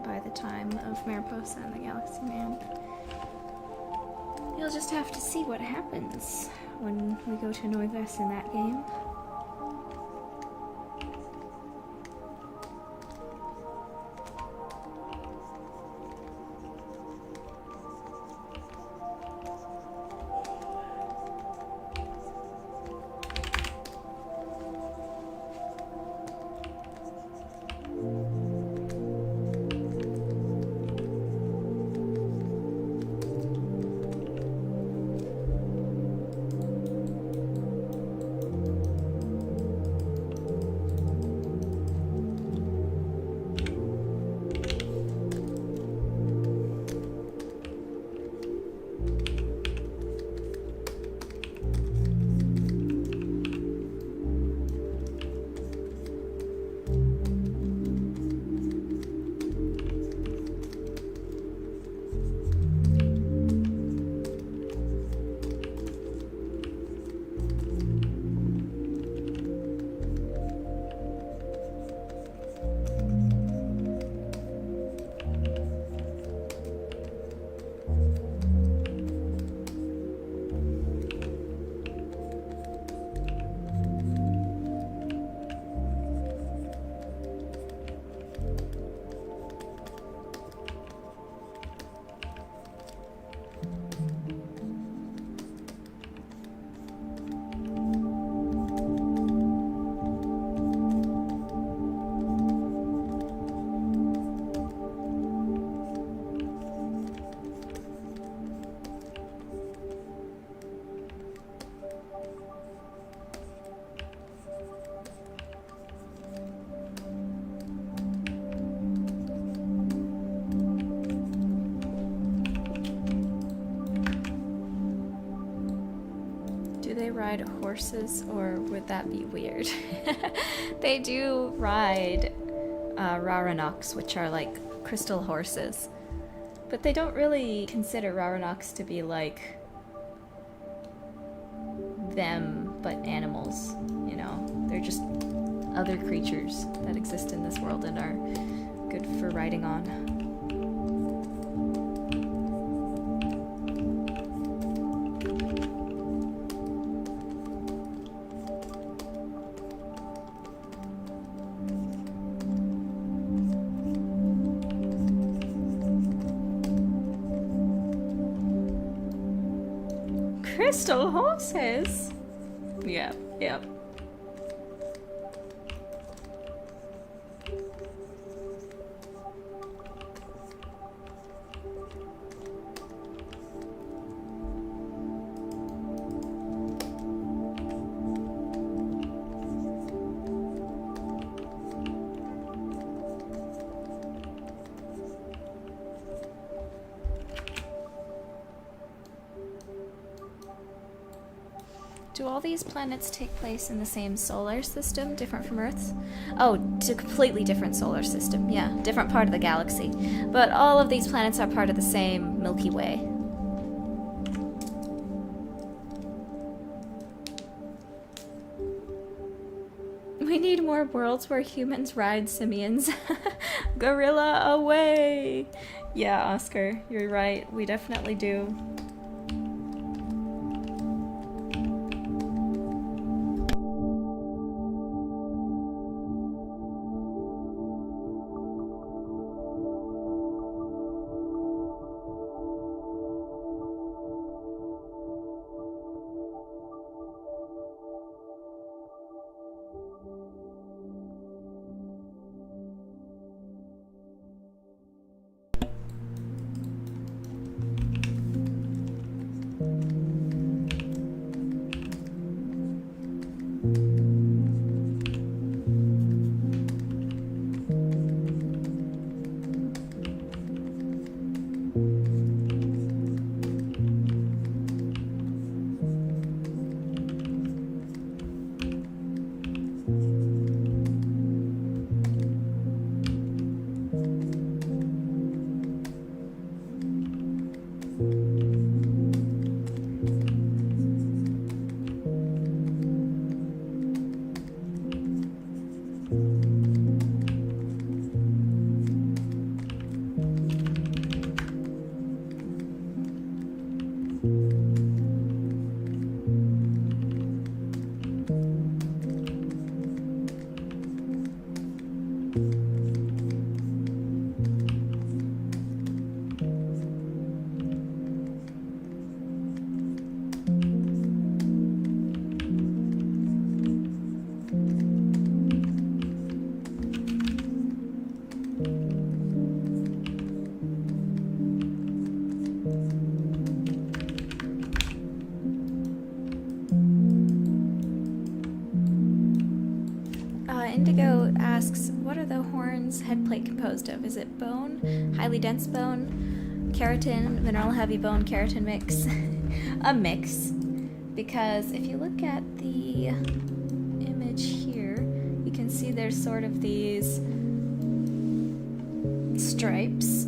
By the time of Mariposa and the Galaxy Man. You'll just have to see what happens when we go to Noivas in that game. Ride horses, or would that be weird? They do ride Raranox, which are like crystal horses, but they don't really consider Raranox to be like them, but animals, you know? They're just other creatures that exist in this world and are good for riding on. Crystal horses? Yep. Do all these planets take place in the same solar system, different from Earth's? Oh, it's a completely different solar system, yeah. Different part of the galaxy. But all of these planets are part of the same Milky Way. We need more worlds where humans ride simians. Gorilla away! Yeah, Oscar, you're right. We definitely do. Indigo asks, what are the horns head plate composed of? Is it bone, highly dense bone, keratin, mineral heavy bone, keratin mix? A mix. Because if you look at the image here, you can see there's sort of these stripes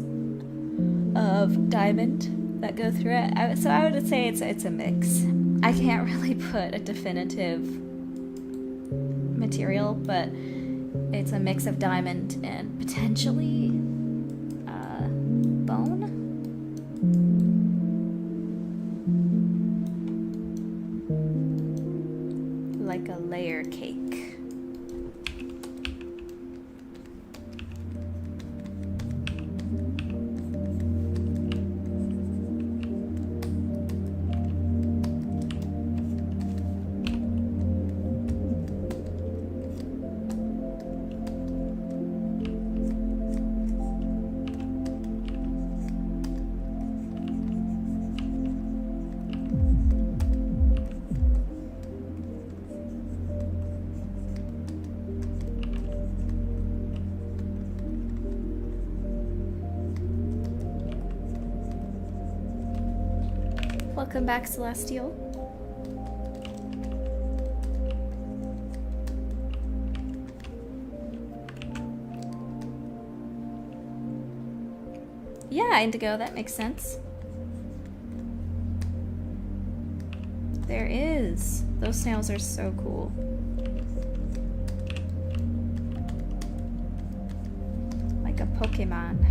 of diamond that go through it. So I would say it's a mix. I can't really put a definitive material, but it's a mix of diamond and potentially bone. Like a layer cake. Welcome back, Celestial. Yeah, Indigo, that makes sense. There is. Those snails are so cool. Like a Pokemon.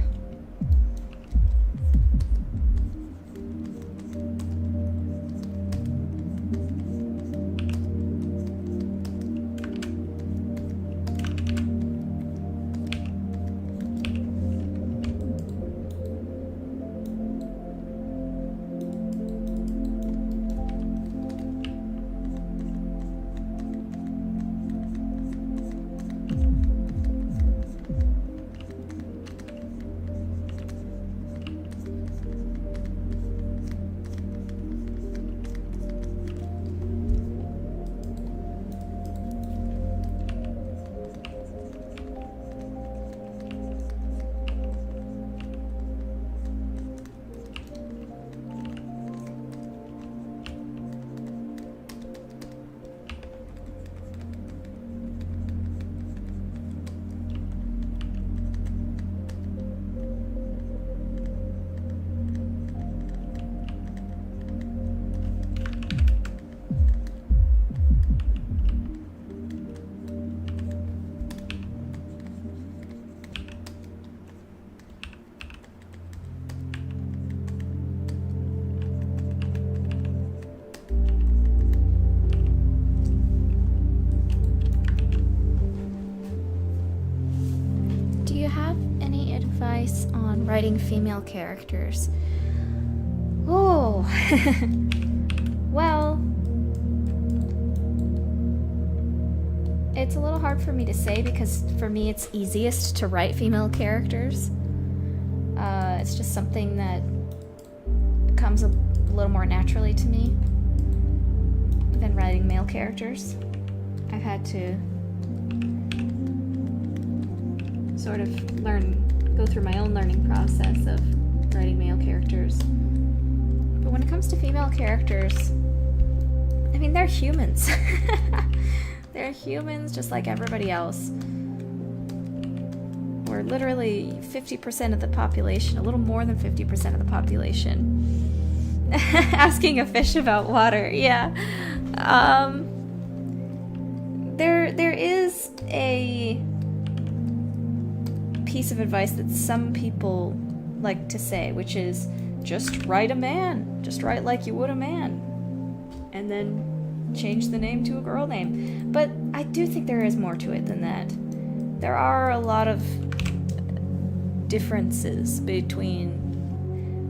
On writing female characters. Oh, well, it's a little hard for me to say because for me it's easiest to write female characters. It's just something that comes a little more naturally to me than writing male characters. I've had to sort of go through my own learning process of writing male characters. But when it comes to female characters, I mean, they're humans. They're humans just like everybody else. We're literally 50% of the population, a little more than 50% of the population. Asking a fish about water, yeah. There is a piece of advice that some people like to say, which is just write a man, just write like you would a man, and then change the name to a girl name. But I do think there is more to it than that. There are a lot of differences between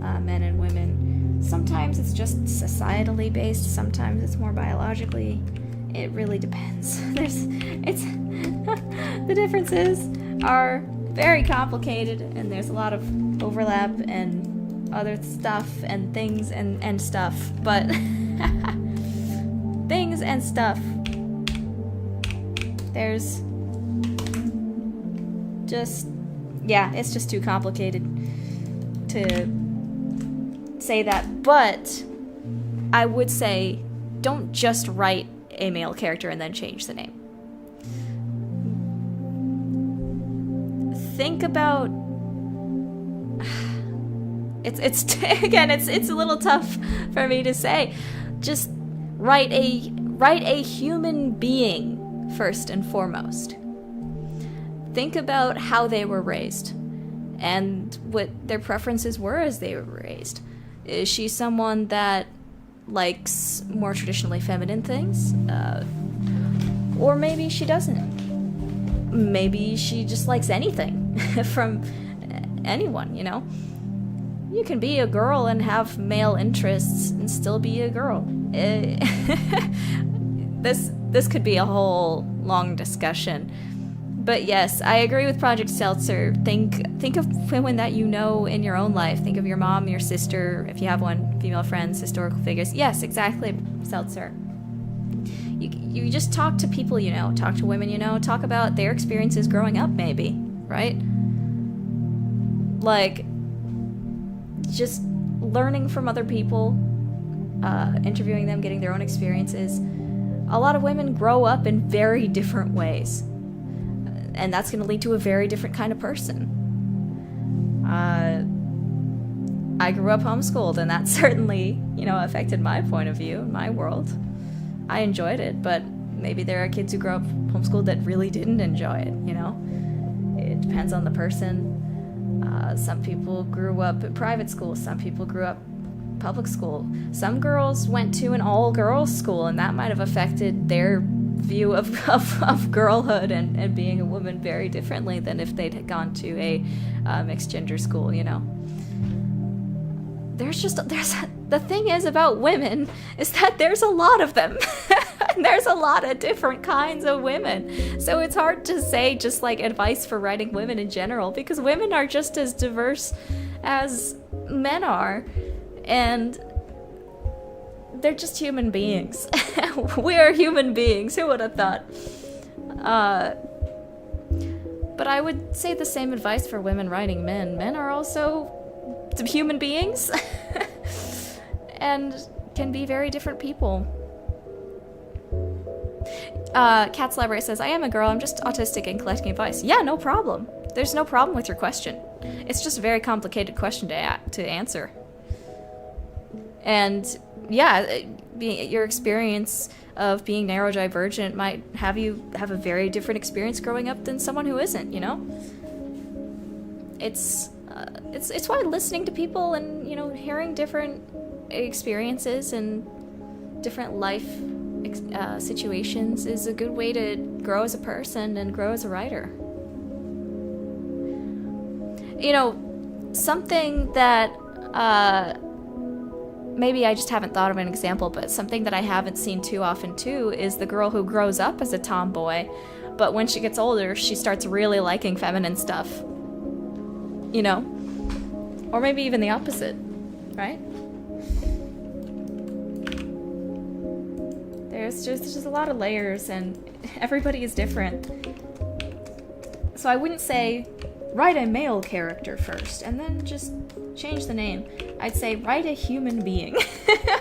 men and women. Sometimes it's just societally based, sometimes it's more biologically. It really depends. The differences are very complicated, and there's a lot of overlap and other stuff and things and stuff, but things and stuff. There's just, yeah, it's just too complicated to say that. But I would say, don't just write a male character and then change the name. Think about, it's again, it's a little tough for me to say. Just write a human being first and foremost. Think about how they were raised and what their preferences were as they were raised. Is she someone that likes more traditionally feminine things? Or maybe she doesn't. Maybe she just likes anything from anyone, you know? You can be a girl and have male interests and still be a girl. This could be a whole long discussion. But yes, I agree with Project Seltzer. Think of women that you know in your own life. Think of your mom, your sister, if you have one, female friends, historical figures. Yes, exactly, Seltzer. You just talk to people you know, talk to women you know, talk about their experiences growing up, maybe, right? Like, just learning from other people, interviewing them, getting their own experiences. A lot of women grow up in very different ways, and that's going to lead to a very different kind of person. I grew up homeschooled, and that certainly, affected my point of view, my world. I enjoyed it, but maybe there are kids who grow up homeschooled that really didn't enjoy it, It depends on the person. Some people grew up at private school, some people grew up public school. Some girls went to an all-girls school, and that might have affected their view of girlhood and being a woman very differently than if they'd had gone to a mixed-gender school, The thing is about women is that there's a lot of them. There's a lot of different kinds of women. So it's hard to say just like advice for writing women in general, because women are just as diverse as men are. And they're just human beings. We are human beings. Who would have thought? But I would say the same advice for women writing men. Men are also human beings. And can be very different people. Cat's Library says, I am a girl, I'm just autistic and collecting advice. Yeah, no problem. There's no problem with your question. It's just a very complicated question to answer. And yeah, your experience of being neurodivergent might have you have a very different experience growing up than someone who isn't, It's why listening to people and, hearing different experiences and different life situations is a good way to grow as a person and grow as a writer. Something that maybe I just haven't thought of an example, but something that I haven't seen too often too is the girl who grows up as a tomboy, but when she gets older, she starts really liking feminine stuff. Or maybe even the opposite, right? There's just a lot of layers, and everybody is different. So I wouldn't say write a male character first and then just change the name. I'd say write a human being.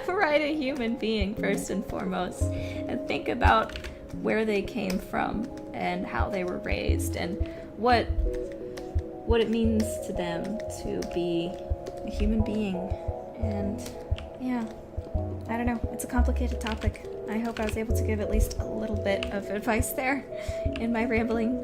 Write a human being first and foremost, and think about where they came from and how they were raised and what it means to them to be a human being. And yeah, I don't know, it's a complicated topic. I hope I was able to give at least a little bit of advice there in my rambling.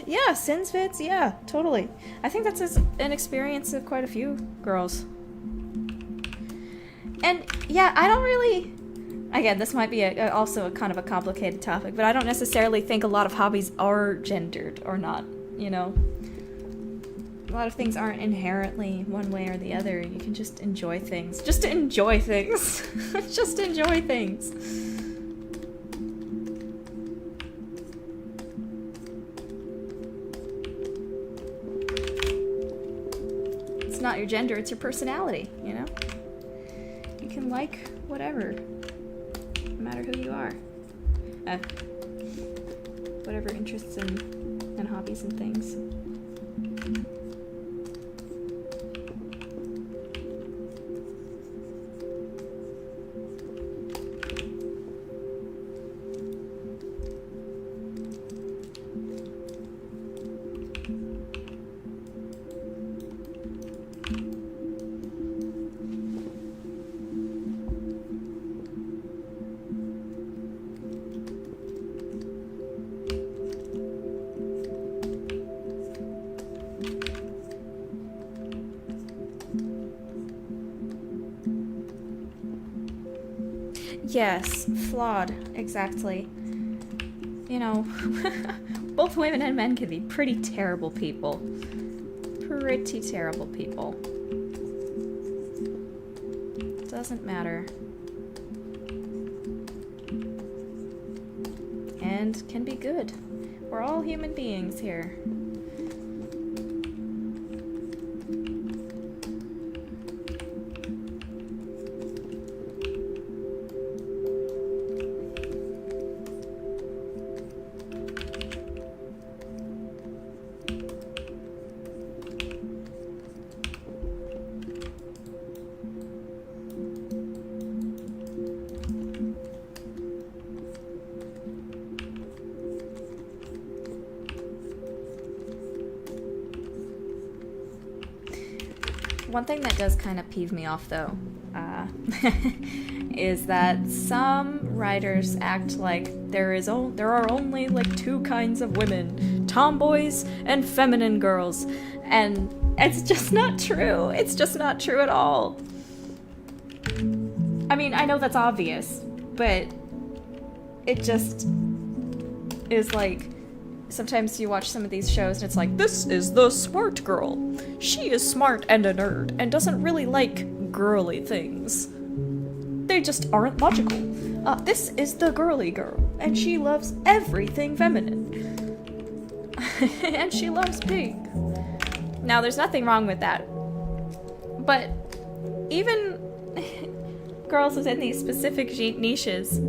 Yeah, Sinsvids, yeah, totally. I think that's an experience of quite a few girls. And yeah, I don't really... Again, this might be also a kind of a complicated topic, but I don't necessarily think a lot of hobbies are gendered or not, A lot of things aren't inherently one way or the other. You can just enjoy things. Just enjoy things. Just enjoy things. It's not your gender, it's your personality, You can like whatever, no matter who you are. Whatever interests and hobbies and things. Yes, flawed, exactly. You know, both women and men can be pretty terrible people. Pretty terrible people. Doesn't matter. And can be good. We're all human beings here. One thing that does kind of peeve me off, though, is that some writers act like there are only like two kinds of women, tomboys and feminine girls, and it's just not true. It's just not true at all. I mean, I know that's obvious, but it just is like, sometimes you watch some of these shows and it's like, this is the smart girl. She is smart and a nerd and doesn't really like girly things. They just aren't logical. This is the girly girl and she loves everything feminine. And she loves pink. Now, there's nothing wrong with that. But even girls within these specific niches,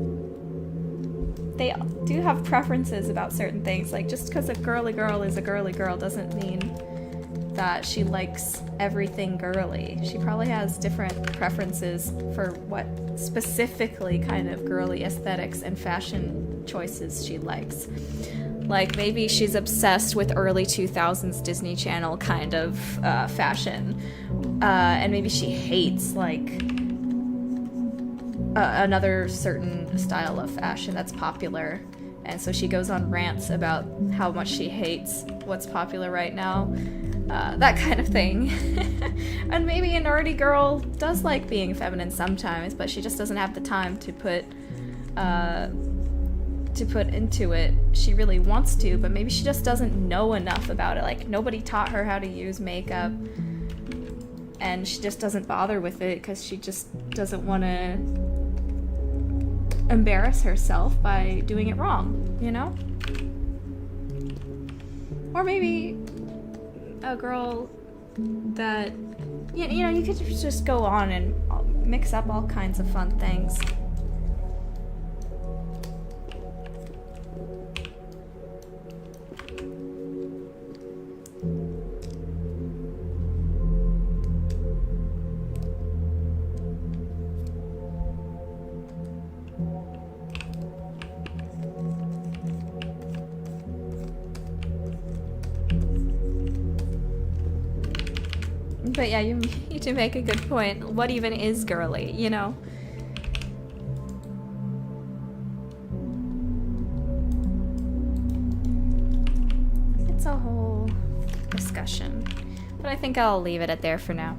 they do have preferences about certain things. Like, just because a girly girl is a girly girl doesn't mean that she likes everything girly. She probably has different preferences for what specifically kind of girly aesthetics and fashion choices she likes. Like, maybe she's obsessed with early 2000s Disney Channel kind of fashion. And maybe she hates, like, another certain style of fashion that's popular, and so she goes on rants about how much she hates what's popular right now, that kind of thing. And maybe a nerdy girl does like being feminine sometimes, but she just doesn't have the time to put into it. She really wants to, but maybe she just doesn't know enough about it. Like, nobody taught her how to use makeup, and she just doesn't bother with it because she just doesn't want to embarrass herself by doing it wrong, you know? Or maybe a girl that, you know, you could just go on and mix up all kinds of fun things. But yeah, you do make a good point. What even is girly, you know? It's a whole discussion. But I think I'll leave it at there for now.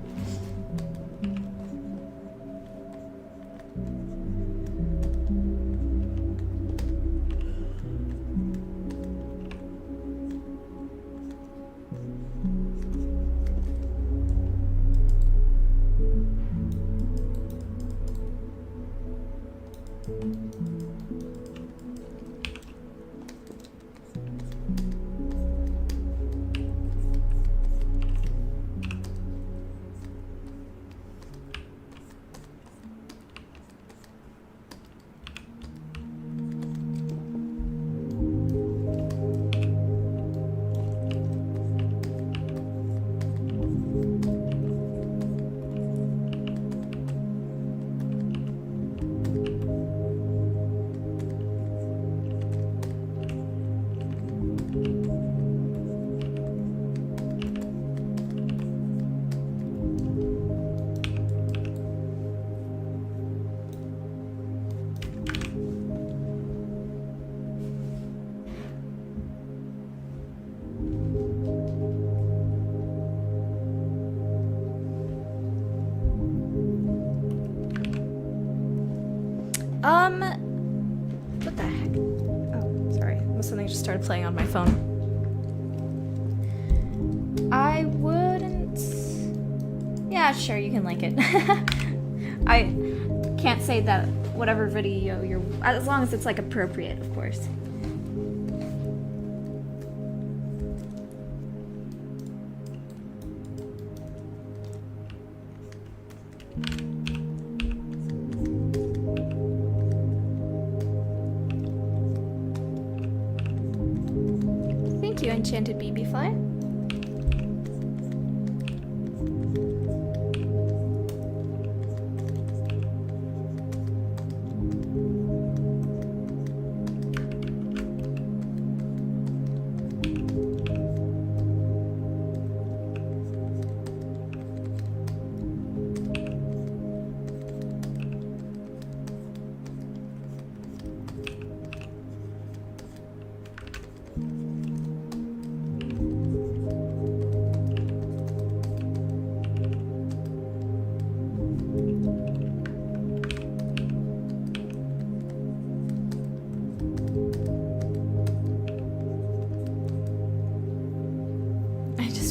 What the heck? Oh, sorry. Something just started playing on my phone. I wouldn't... Yeah, sure, you can link it. I can't say that whatever video you're... As long as it's, like, appropriate, of course. Thank you, Enchanted BB Fly.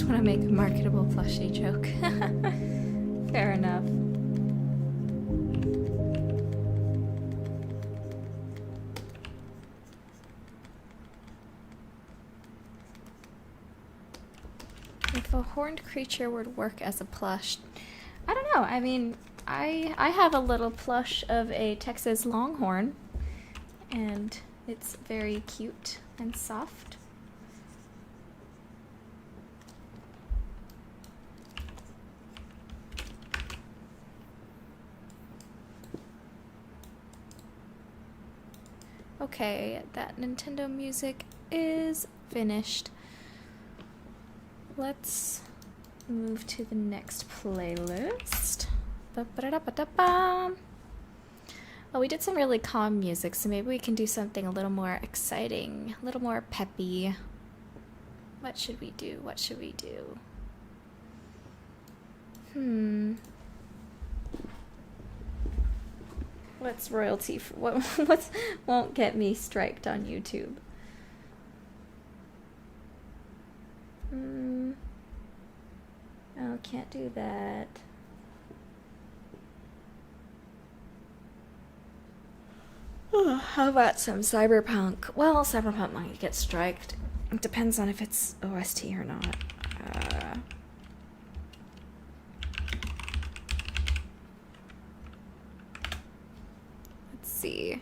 Want to make a marketable plushie joke. Fair enough. If a horned creature would work as a plush, I don't know. I mean, I have a little plush of a Texas Longhorn, and it's very cute and soft. Okay, that Nintendo music is finished. Let's move to the next playlist. Ba-ba-da-ba-da-ba. Well, we did some really calm music, so maybe we can do something a little more exciting, a little more peppy. What should we do? What should we do? What's royalty for what won't get me striked on YouTube? Oh, can't do that. Oh, how about some cyberpunk? Well, cyberpunk might get striked. It depends on if it's OST or not. See.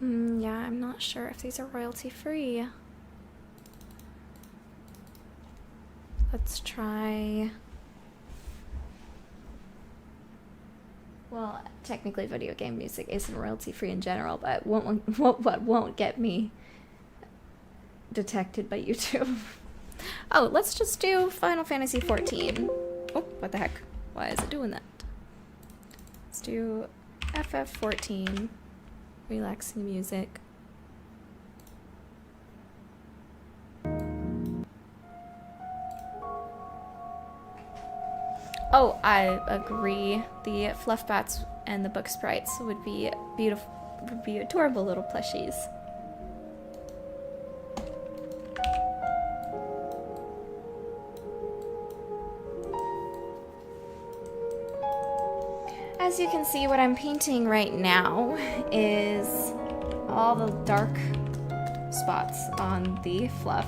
Yeah, I'm not sure if these are royalty free. Let's try. Well, technically video game music isn't royalty free in general, but what won't get me detected by YouTube. Oh, let's just do Final Fantasy XIV. Oh, what the heck? Why is it doing that? Let's do FF14. Relaxing music. Oh, I agree. The fluff bats and the book sprites would be beautiful, would be adorable little plushies. As you can see, what I'm painting right now is all the dark spots on the fluff.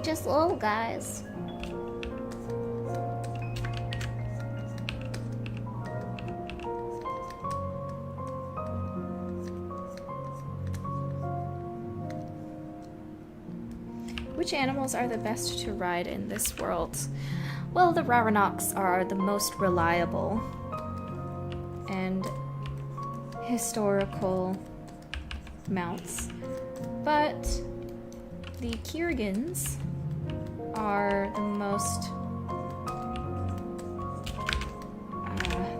Just little guys. Which animals are the best to ride in this world? Well, the Raranox are the most reliable and historical mounts, but the Kurgans are the most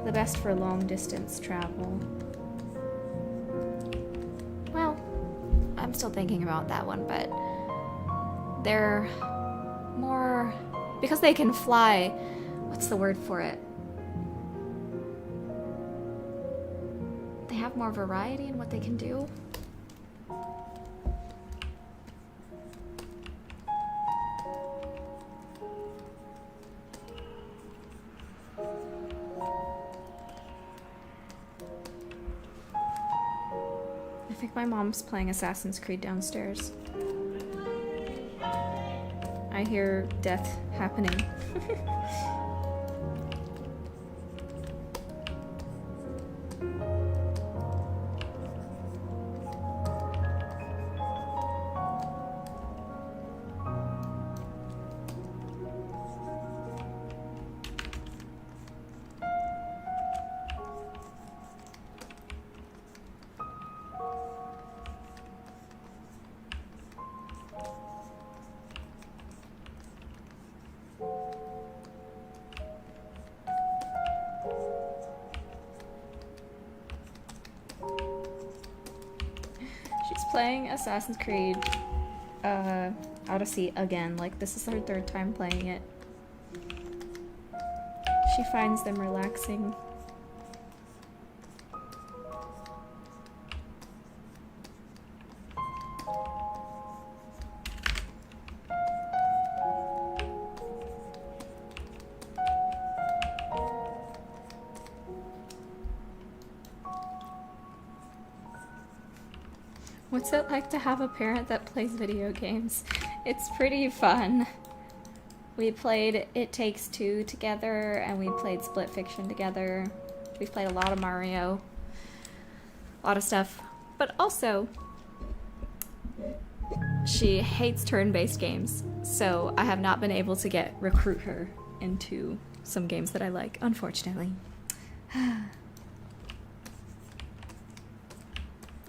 the best for long distance travel. Well, I'm still thinking about that one, but they're more, because they can fly, what's the word for it? They have more variety in what they can do. I think my mom's playing Assassin's Creed downstairs. I hear death happening. Playing Assassin's Creed Odyssey again. Like, this is her third time playing it. She finds them relaxing. What's it like to have a parent that plays video games? It's pretty fun. We played It Takes Two together, and we played Split Fiction together. We've played a lot of Mario. A lot of stuff. But also, she hates turn-based games, so I have not been able to recruit her into some games that I like, unfortunately.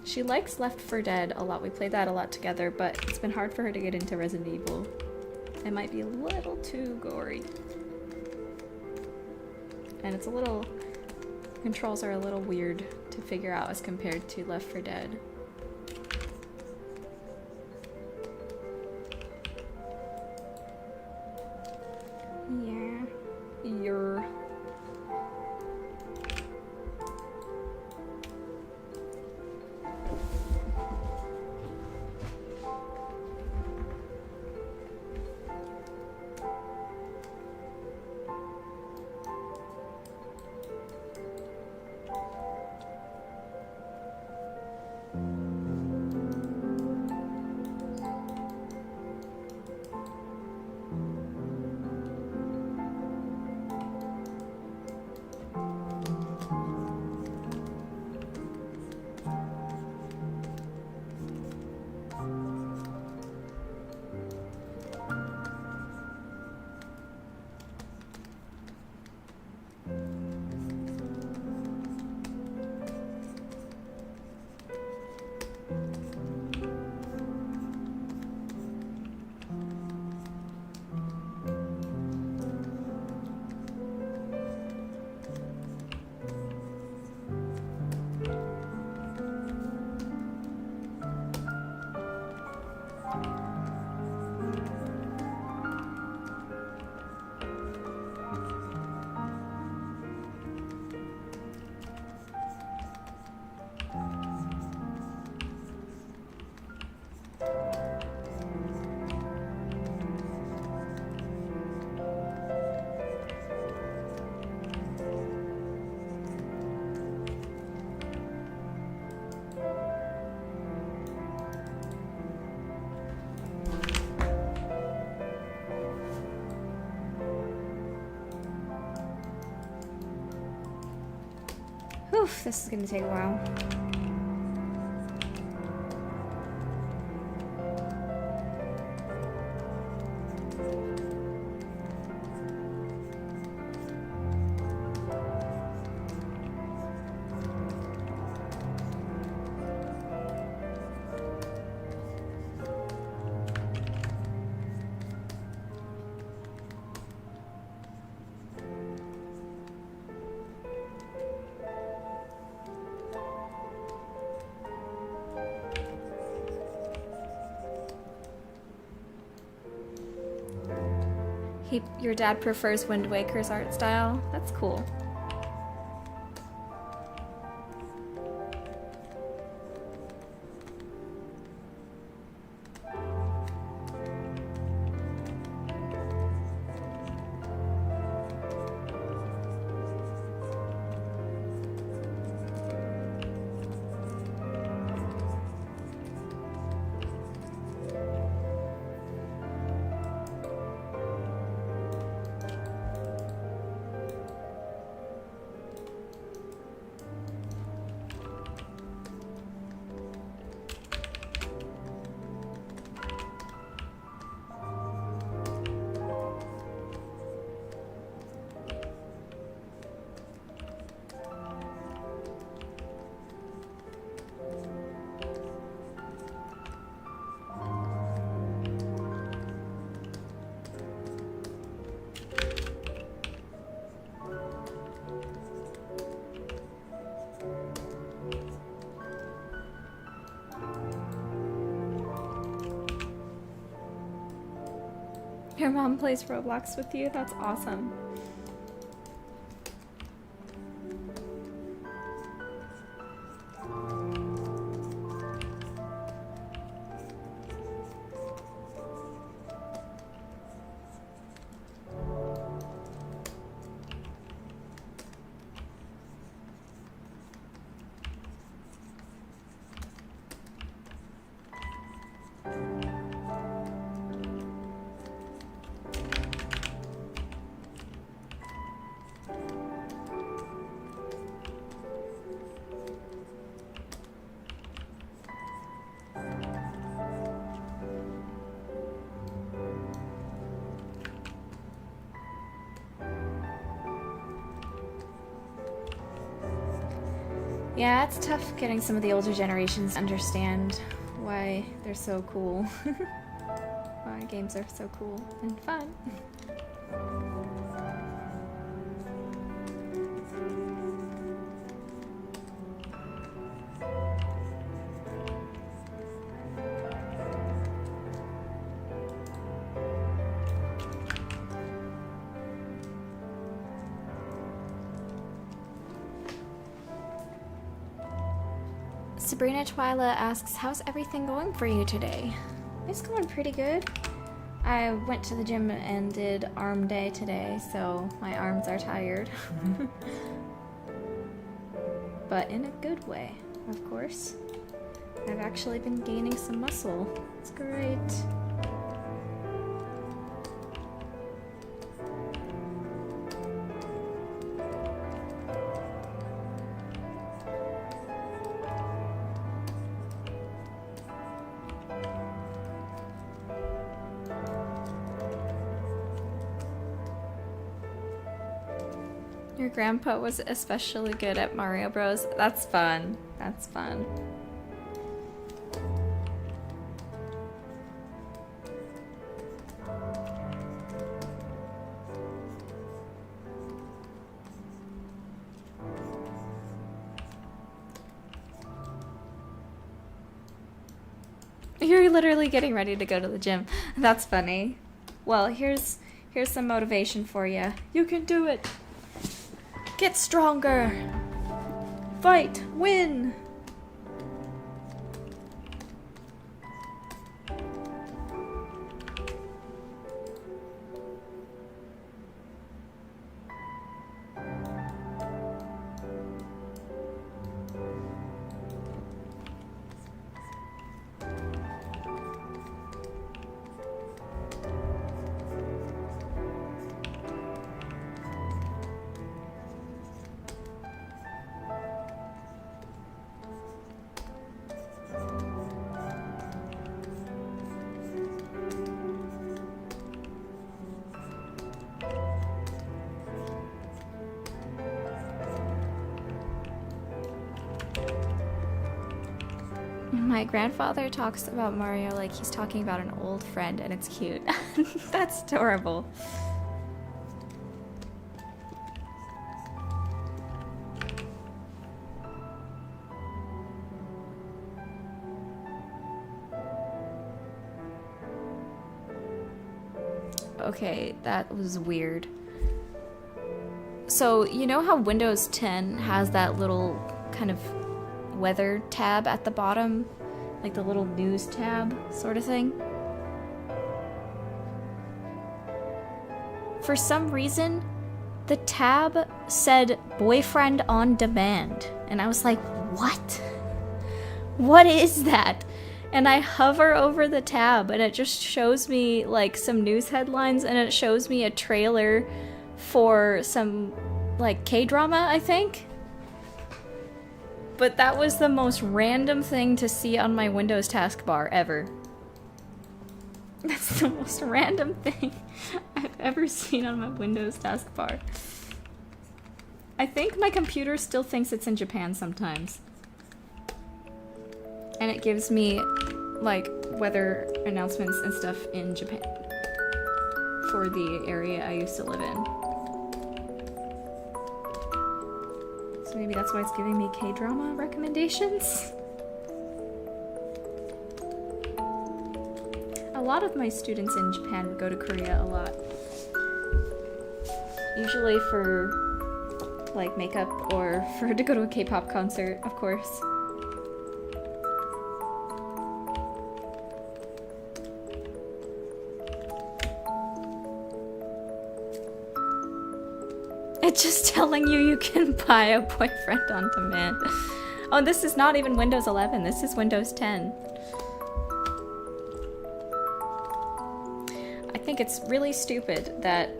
She likes Left 4 Dead a lot. We played that a lot together, but it's been hard for her to get into Resident Evil. It might be a little too gory. And it's a little... controls are a little weird to figure out as compared to Left 4 Dead. Yeah. You're... Oof, this is gonna take a while. Your dad prefers Wind Waker's art style? That's cool. Your mom plays Roblox with you? That's awesome. Yeah, it's tough getting some of the older generations to understand why they're so cool. Why games are so cool and fun. Sabrina Twyla asks, how's everything going for you today? It's going pretty good. I went to the gym and did arm day today, so my arms are tired. But in a good way, of course. I've actually been gaining some muscle. It's great. Your grandpa was especially good at Mario Bros. That's fun. That's fun. You're literally getting ready to go to the gym. That's funny. Well, here's some motivation for you. You can do it. Get stronger! Fight! Win! My grandfather talks about Mario like he's talking about an old friend, and it's cute. That's adorable. Okay, that was weird. So, you know how Windows 10 has that little kind of weather tab at the bottom? Like the little news tab sort of thing? For some reason, the tab said boyfriend on demand. And I was like, what? What is that? And I hover over the tab and it just shows me like some news headlines, and it shows me a trailer for some like K-drama, I think. But that was the most random thing to see on my Windows taskbar ever. That's the most random thing I've ever seen on my Windows taskbar. I think my computer still thinks it's in Japan sometimes. And it gives me, like, weather announcements and stuff in Japan. For the area I used to live in. So maybe that's why it's giving me K-drama recommendations? A lot of my students in Japan would go to Korea a lot. Usually for, like, makeup or for to go to a K-pop concert, of course. It's just telling you can buy a boyfriend on demand. Oh, this is not even Windows 11. This is Windows 10. I think it's really stupid that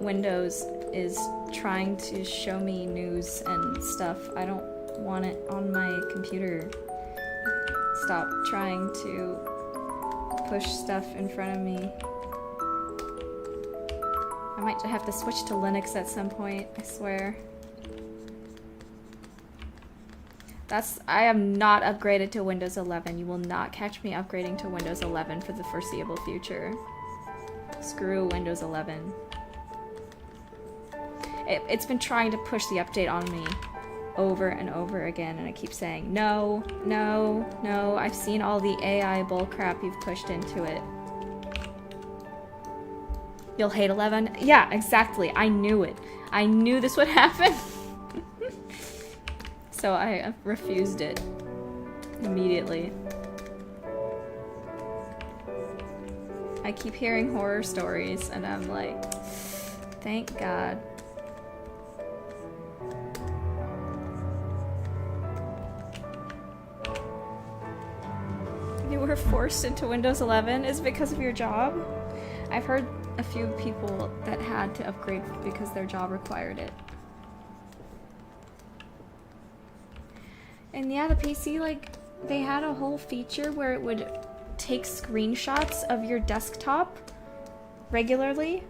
Windows is trying to show me news and stuff. I don't want it on my computer. Stop trying to push stuff in front of me. I might have to switch to Linux at some point, I swear. I am not upgraded to Windows 11. You will not catch me upgrading to Windows 11 for the foreseeable future. Screw Windows 11. It's been trying to push the update on me over and over again, and I keep saying, no, no, no, I've seen all the AI bullcrap you've pushed into it. You'll hate 11? Yeah, exactly. I knew it. I knew this would happen. So I refused it immediately. I keep hearing horror stories and I'm like, thank God. You were forced into Windows 11 is because of your job? I've heard a few people that had to upgrade because their job required it. And yeah, the PC, like, they had a whole feature where it would take screenshots of your desktop regularly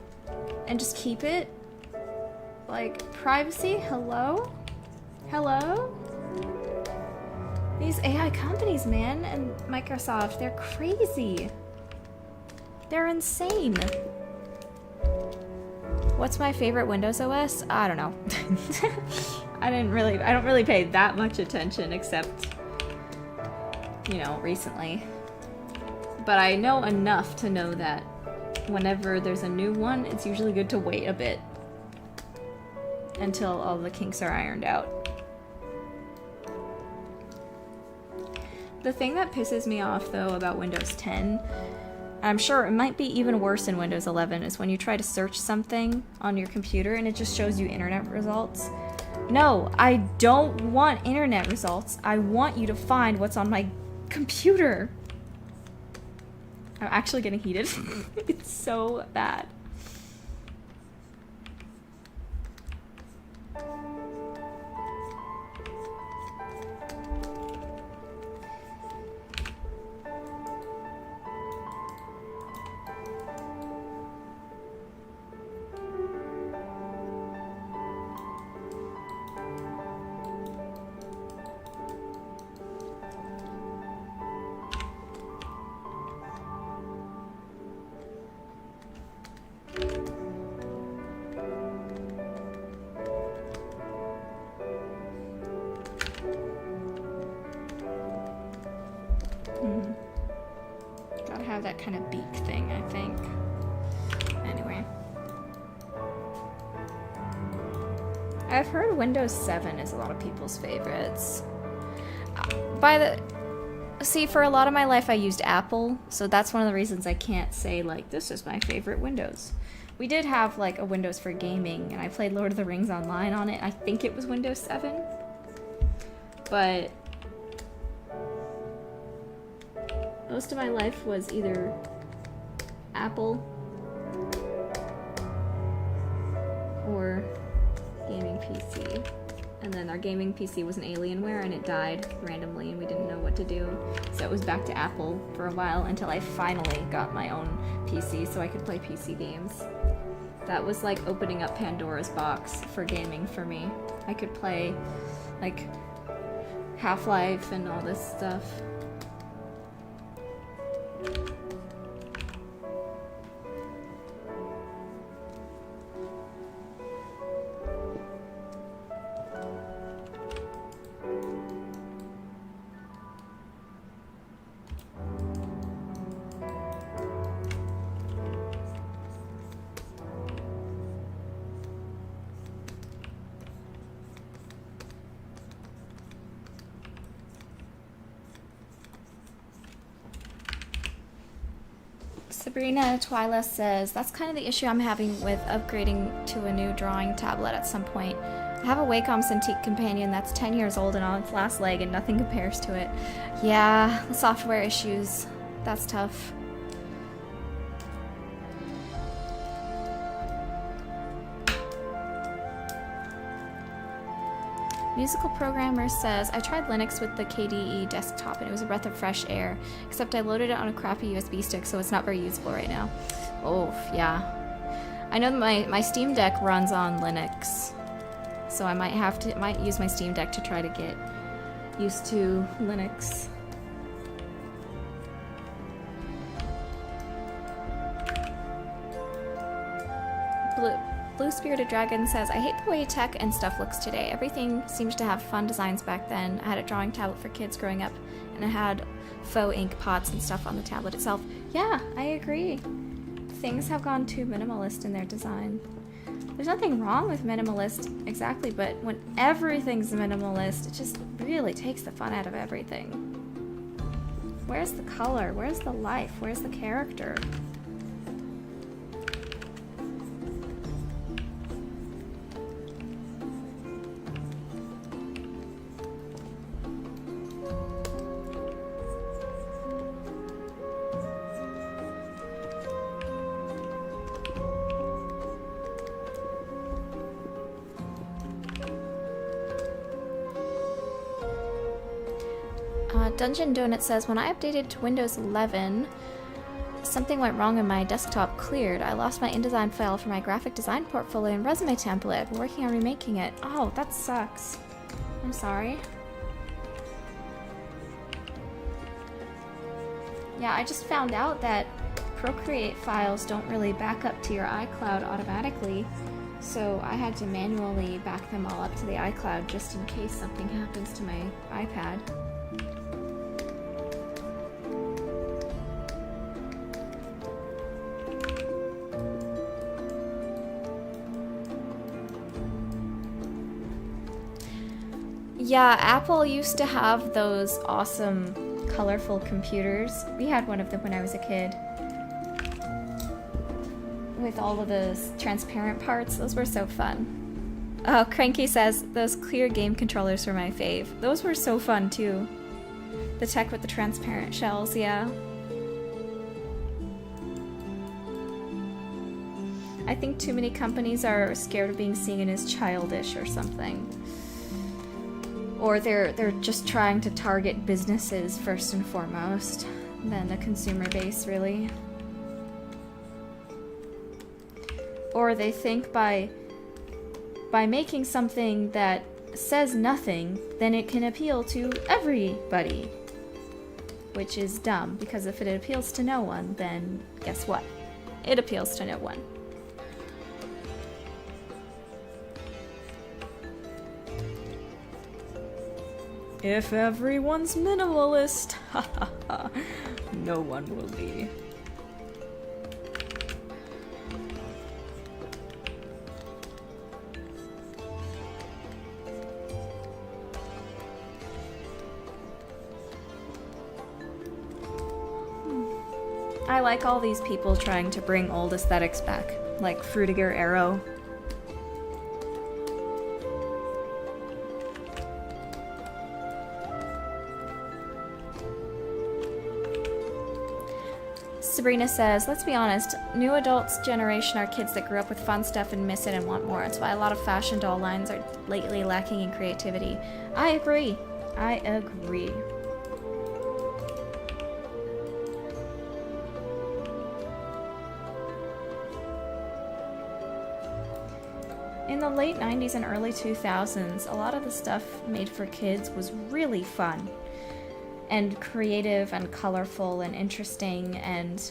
and just keep it. Like, privacy? Hello? Hello? These AI companies, man, and Microsoft, they're crazy. They're insane. What's my favorite Windows OS? I don't know. I don't really pay that much attention except, you know, recently. But I know enough to know that whenever there's a new one, it's usually good to wait a bit until all the kinks are ironed out. The thing that pisses me off, though, about Windows 10, I'm sure it might be even worse in Windows 11, is when you try to search something on your computer and it just shows you internet results. No, I don't want internet results. I want you to find what's on my computer. I'm actually getting heated. It's so bad. I've heard Windows 7 is a lot of people's favorites. See, for a lot of my life I used Apple, so that's one of the reasons I can't say, like, this is my favorite Windows. We did have, like, a Windows for gaming, and I played Lord of the Rings Online on it. I think it was Windows 7. But most of my life was either Apple or gaming PC. And then our gaming PC was an Alienware and it died randomly and we didn't know what to do. So it was back to Apple for a while until I finally got my own PC so I could play PC games. That was like opening up Pandora's box for gaming for me. I could play like Half-Life and all this stuff. Sabrina Twyla says, that's kind of the issue I'm having with upgrading to a new drawing tablet at some point. I have a Wacom Cintiq Companion that's 10 years old and on its last leg and nothing compares to it. Yeah, the software issues. That's tough. Musical Programmer says, I tried Linux with the KDE desktop and it was a breath of fresh air, except I loaded it on a crappy USB stick, so it's not very useful right now. Oh, yeah. I know that my Steam Deck runs on Linux, so I might use my Steam Deck to try to get used to Linux. Blue Spirited Dragon says, I hate the way tech and stuff looks today. Everything seems to have fun designs back then. I had a drawing tablet for kids growing up, and it had faux ink pots and stuff on the tablet itself. Yeah, I agree. Things have gone too minimalist in their design. There's nothing wrong with minimalist, exactly, but when everything's minimalist, it just really takes the fun out of everything. Where's the color? Where's the life? Where's the character? Dungeon Donut says, when I updated to Windows 11, something went wrong and my desktop cleared. I lost my InDesign file for my graphic design portfolio and resume template. I've been working on remaking it. Oh, that sucks. I'm sorry. Yeah, I just found out that Procreate files don't really back up to your iCloud automatically, so I had to manually back them all up to the iCloud just in case something happens to my iPad. Yeah, Apple used to have those awesome, colorful computers. We had one of them when I was a kid. With all of those transparent parts. Those were so fun. Oh, Cranky says, those clear game controllers were my fave. Those were so fun, too. The tech with the transparent shells, yeah. I think too many companies are scared of being seen as childish or something. Or they're just trying to target businesses first and foremost, than the consumer base, really. Or they think by making something that says nothing, then it can appeal to everybody. Which is dumb, because if it appeals to no one, then guess what? It appeals to no one. If everyone's minimalist, no one will be. I like all these people trying to bring old aesthetics back, like Fruitiger Arrow. Sabrina says, let's be honest, new adults generation are kids that grew up with fun stuff and miss it and want more. That's why a lot of fashion doll lines are lately lacking in creativity. I agree. I agree. In the late 90s and early 2000s, a lot of the stuff made for kids was really fun and creative and colorful and interesting and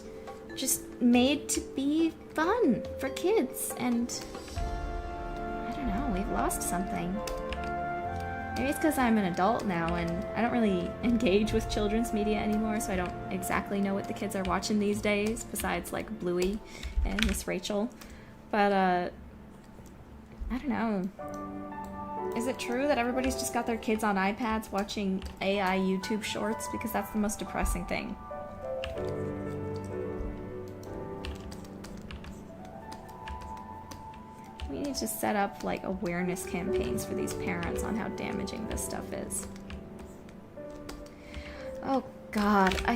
just made to be fun for kids. And I don't know, we've lost something. Maybe it's because I'm an adult now and I don't really engage with children's media anymore, so I don't exactly know what the kids are watching these days, besides like Bluey and Miss Rachel. But I don't know. Is it true that everybody's just got their kids on iPads watching AI YouTube shorts? Because that's the most depressing thing. We need to set up like awareness campaigns for these parents on how damaging this stuff is. Oh God, I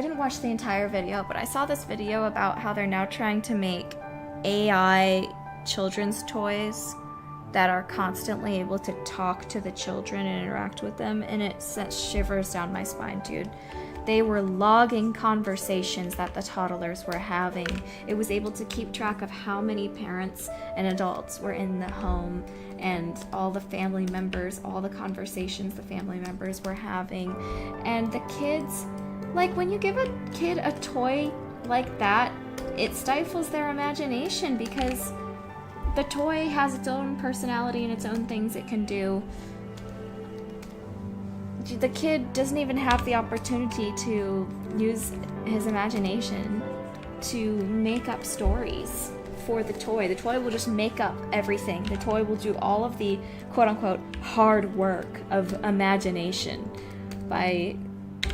didn't watch the entire video, but I saw this video about how they're now trying to make AI children's toys that are constantly able to talk to the children and interact with them, and it sent shivers down my spine, dude. They were logging conversations that the toddlers were having. It was able to keep track of how many parents and adults were in the home and all the family members, all the conversations the family members were having. And the kids, like when you give a kid a toy like that, it stifles their imagination because the toy has its own personality and its own things it can do. The kid doesn't even have the opportunity to use his imagination to make up stories for the toy. The toy will just make up everything. The toy will do all of the quote-unquote hard work of imagination by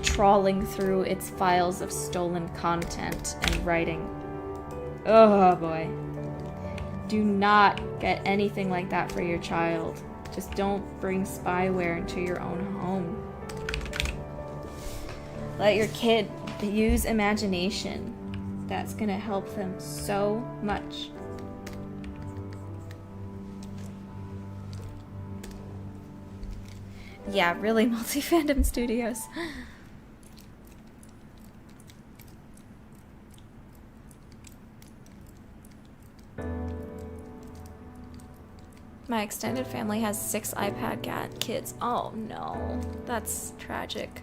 trawling through its files of stolen content and writing. Oh boy. Do not get anything like that for your child. Just don't bring spyware into your own home. Let your kid use imagination. That's gonna help them so much. Yeah, really, multi-fandom studios. My extended family has 6 iPad kids. Oh no, that's tragic.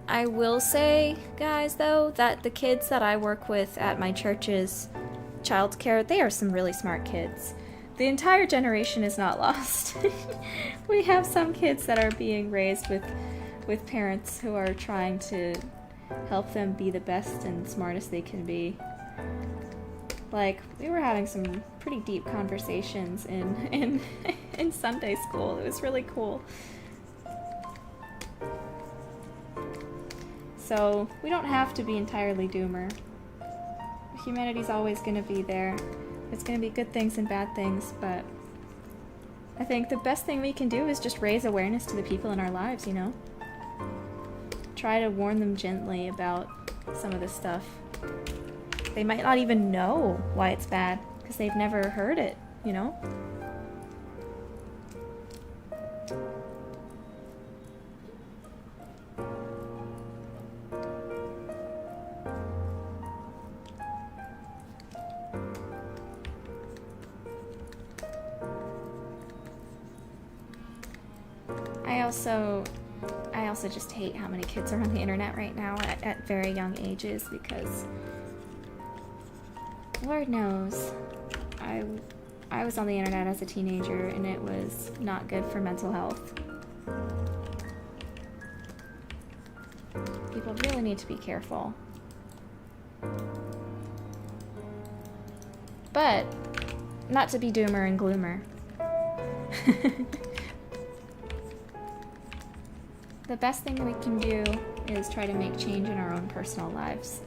I will say, guys, though, that the kids that I work with at my church's childcare, they are some really smart kids. The entire generation is not lost. We have some kids that are being raised with parents who are trying to help them be the best and smartest they can be. Like, we were having some pretty deep conversations in Sunday school. It was really cool. So, we don't have to be entirely doomer. Humanity's always going to be there. It's going to be good things and bad things, but I think the best thing we can do is just raise awareness to the people in our lives, you know? Try to warn them gently about some of this stuff. They might not even know why it's bad, because they've never heard it, you know? I also just hate how many kids are on the internet right now at very young ages, because Lord knows, I was on the internet as a teenager and it was not good for mental health. People really need to be careful. But not to be doomer and gloomer. the best thing we can do is try to make change in our own personal lives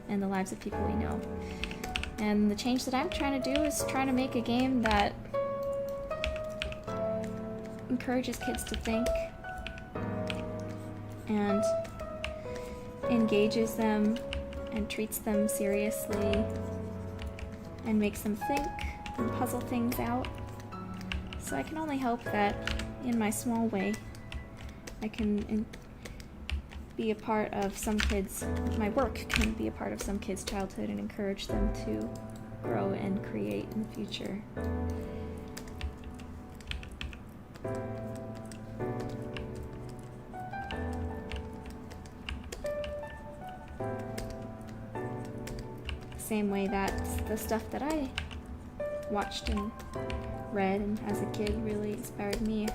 and the lives of people we know. And the change that I'm trying to do is trying to make a game that encourages kids to think and engages them and treats them seriously and makes them think and puzzle things out. So I can only hope that in my small way I can be a part of some kids, my work can be a part of some kids' childhood and encourage them to grow and create in the future. Same way that the stuff that I watched and read and as a kid really inspired me.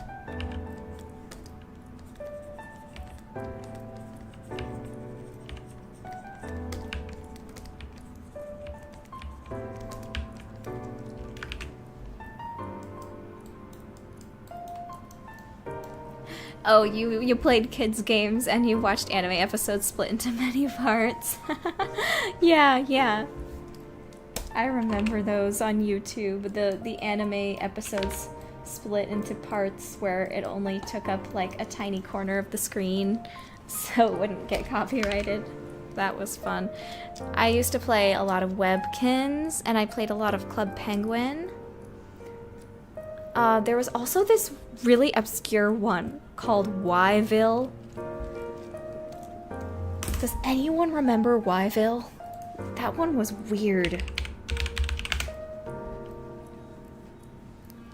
Oh, you played kids games and you watched anime episodes split into many parts. Yeah. I remember those on YouTube. The anime episodes split into parts where it only took up like a tiny corner of the screen so it wouldn't get copyrighted. That was fun. I used to play a lot of Webkins and I played a lot of Club Penguin. There was also this really obscure one called Yville. Does anyone remember Yville? That one was weird.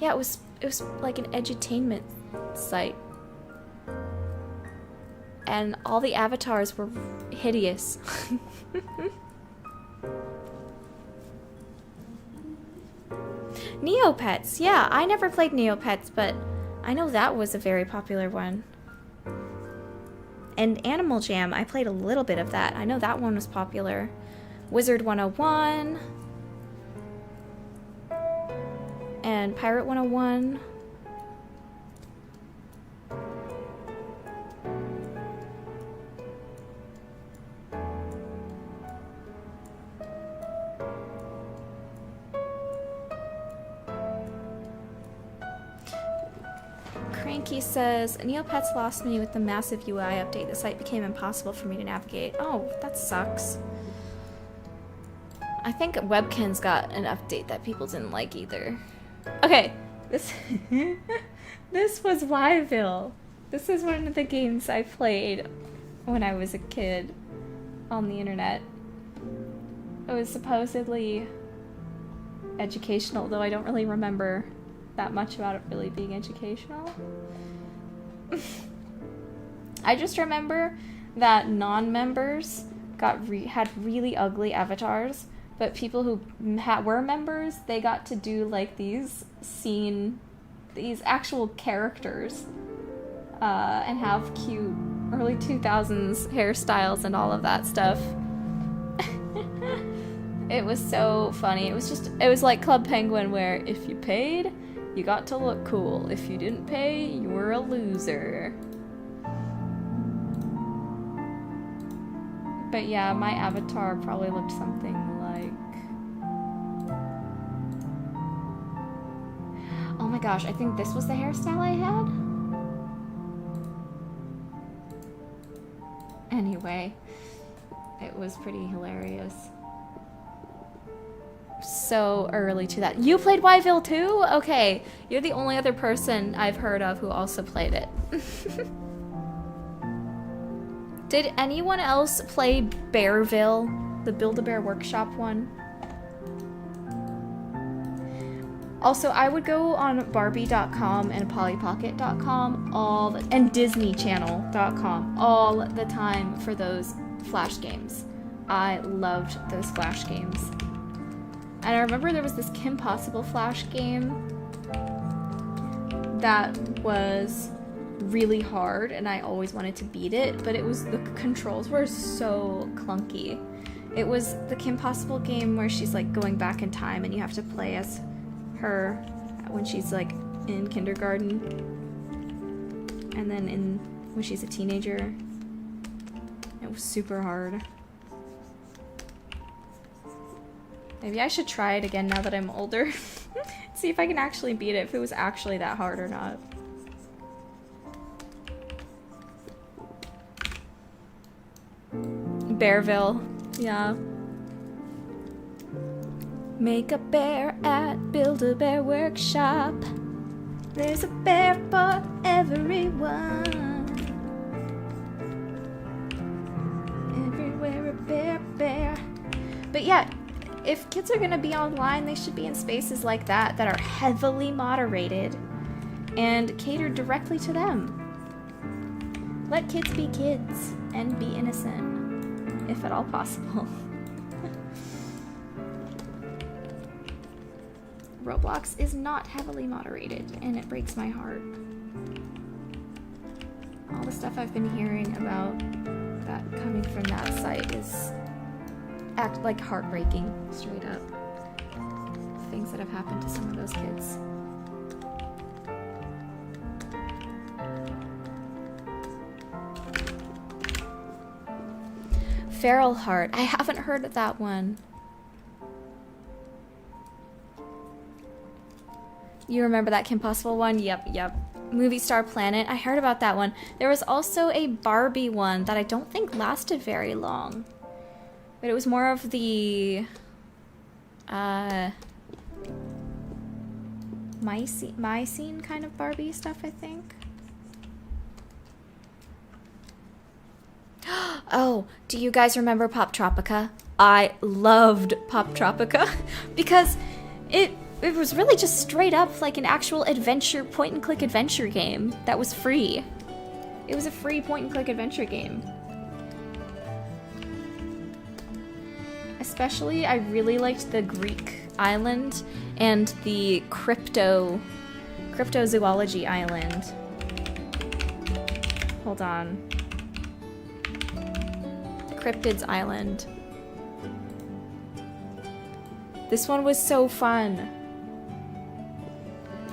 Yeah, it was like an edutainment site. And all the avatars were hideous. Neopets, yeah, I never played Neopets, but I know that was a very popular one. And Animal Jam, I played a little bit of that. I know that one was popular. Wizard 101. And Pirate 101. Cranky says, Neopets lost me with the massive UI update. The site became impossible for me to navigate. Oh, that sucks. I think Webkins got an update that people didn't like either. Okay, this was Yville. This is one of the games I played when I was a kid on the internet. It was supposedly educational, though I don't really remember that much about it really being educational. I just remember that non-members had really ugly avatars, but people who were members, they got to do like these actual characters and have cute early 2000s hairstyles and all of that stuff. It was so funny. It was like Club Penguin, where if you paid, you got to look cool. If you didn't pay, you were a loser. But yeah, my avatar probably looked something like... Oh my gosh, I think this was the hairstyle I had? Anyway, it was pretty hilarious. So early to that. You played Yville too? Okay, you're the only other person I've heard of who also played it. Did anyone else play Bearville, the Build-A-Bear Workshop one? Also, I would go on Barbie.com and PollyPocket.com and DisneyChannel.com all the time for those Flash games. I loved those Flash games. And I remember there was this Kim Possible Flash game that was really hard and I always wanted to beat it, but the controls were so clunky. It was the Kim Possible game where she's like going back in time and you have to play as her when she's like in kindergarten. And then in when she's a teenager. It was super hard. Maybe I should try it again now that I'm older. See if I can actually beat it, if it was actually that hard or not. Bearville, yeah. Make a bear at Build-A-Bear Workshop. There's a bear for everyone. Everywhere a bear. But yeah, if kids are gonna be online, they should be in spaces like that that are heavily moderated and catered directly to them. Let kids be kids and be innocent, if at all possible. Roblox is not heavily moderated, and it breaks my heart. All the stuff I've been hearing about that coming from that site is like heartbreaking, straight up. Things that have happened to some of those kids. Feral Heart. I haven't heard of that one. You remember that Kim Possible one? Yep. Movie Star Planet. I heard about that one. There was also a Barbie one that I don't think lasted very long. But it was more of the Mycene kind of Barbie stuff, I think. Oh, do you guys remember Pop Tropica? I loved Pop Tropica because it was really just straight up like an actual adventure, point and click adventure game that was free. It was a free point and click adventure game. Especially, I really liked the Greek island and the cryptozoology island. Hold on. Cryptids Island. This one was so fun.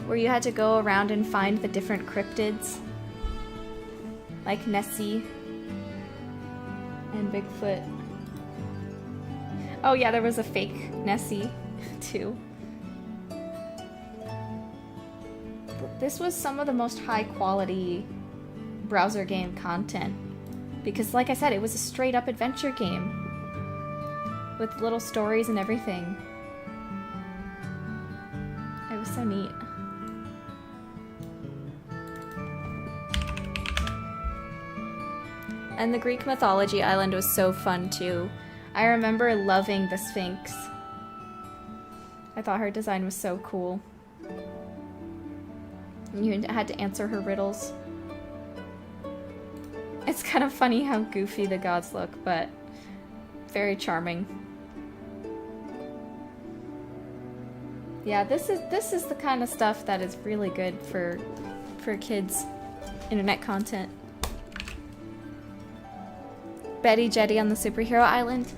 Where you had to go around and find the different cryptids. Like Nessie and Bigfoot. Oh yeah, there was a fake Nessie too. This was some of the most high quality browser game content. Because like I said, it was a straight up adventure game. With little stories and everything. It was so neat. And the Greek mythology island was so fun too. I remember loving the Sphinx. I thought her design was so cool. And you had to answer her riddles. It's kind of funny how goofy the gods look, but very charming. Yeah, this is the kind of stuff that is really good for kids' internet content. Betty Jetty on the Superhero Island.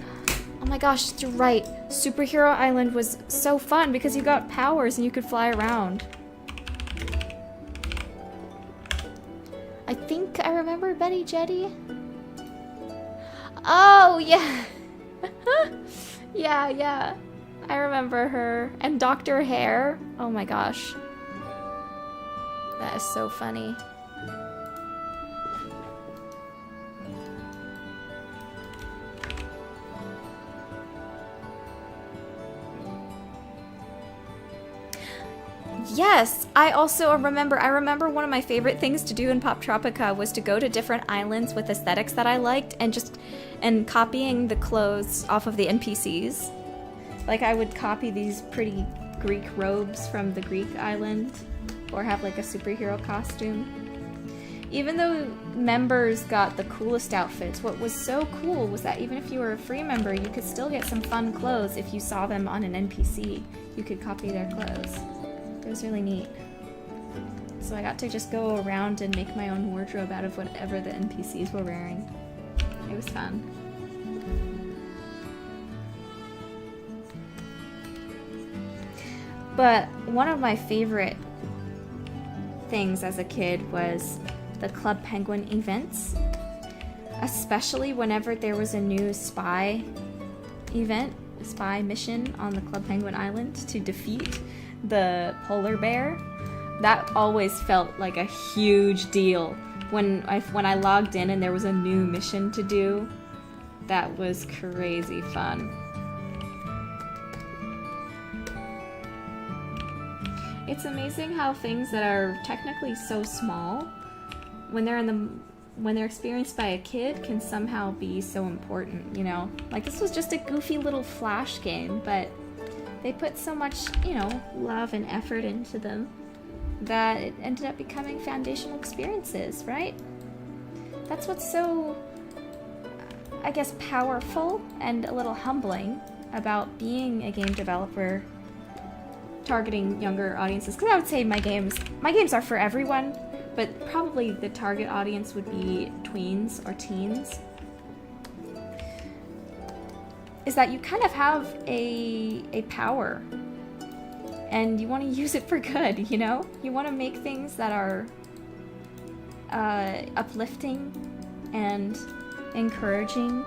Oh my gosh, you're right. Superhero Island was so fun because you got powers and you could fly around. I think I remember Betty Jetty. Oh, yeah. Yeah. I remember her. And Dr. Hair. Oh my gosh. That is so funny. Yes, I remember one of my favorite things to do in Pop Tropica was to go to different islands with aesthetics that I liked and copying the clothes off of the NPCs. Like I would copy these pretty Greek robes from the Greek island or have like a superhero costume. Even though members got the coolest outfits, what was so cool was that even if you were a free member, you could still get some fun clothes if you saw them on an NPC. You could copy their clothes. It was really neat. So I got to just go around and make my own wardrobe out of whatever the NPCs were wearing. It was fun. But one of my favorite things as a kid was the Club Penguin events, especially whenever there was a new spy event, a spy mission on the Club Penguin Island to defeat the polar bear. That always felt like a huge deal. When I logged in and there was a new mission to do, that was crazy fun. It's amazing how things that are technically so small, when they're experienced by a kid, can somehow be so important, you know? Like, this was just a goofy little Flash game, but they put so much, you know, love and effort into them that it ended up becoming foundational experiences, right? That's what's so, I guess, powerful and a little humbling about being a game developer targeting younger audiences. Because I would say my games are for everyone, but probably the target audience would be tweens or teens. Is that you kind of have a power, and you want to use it for good, you know? You want to make things that are uplifting and encouraging.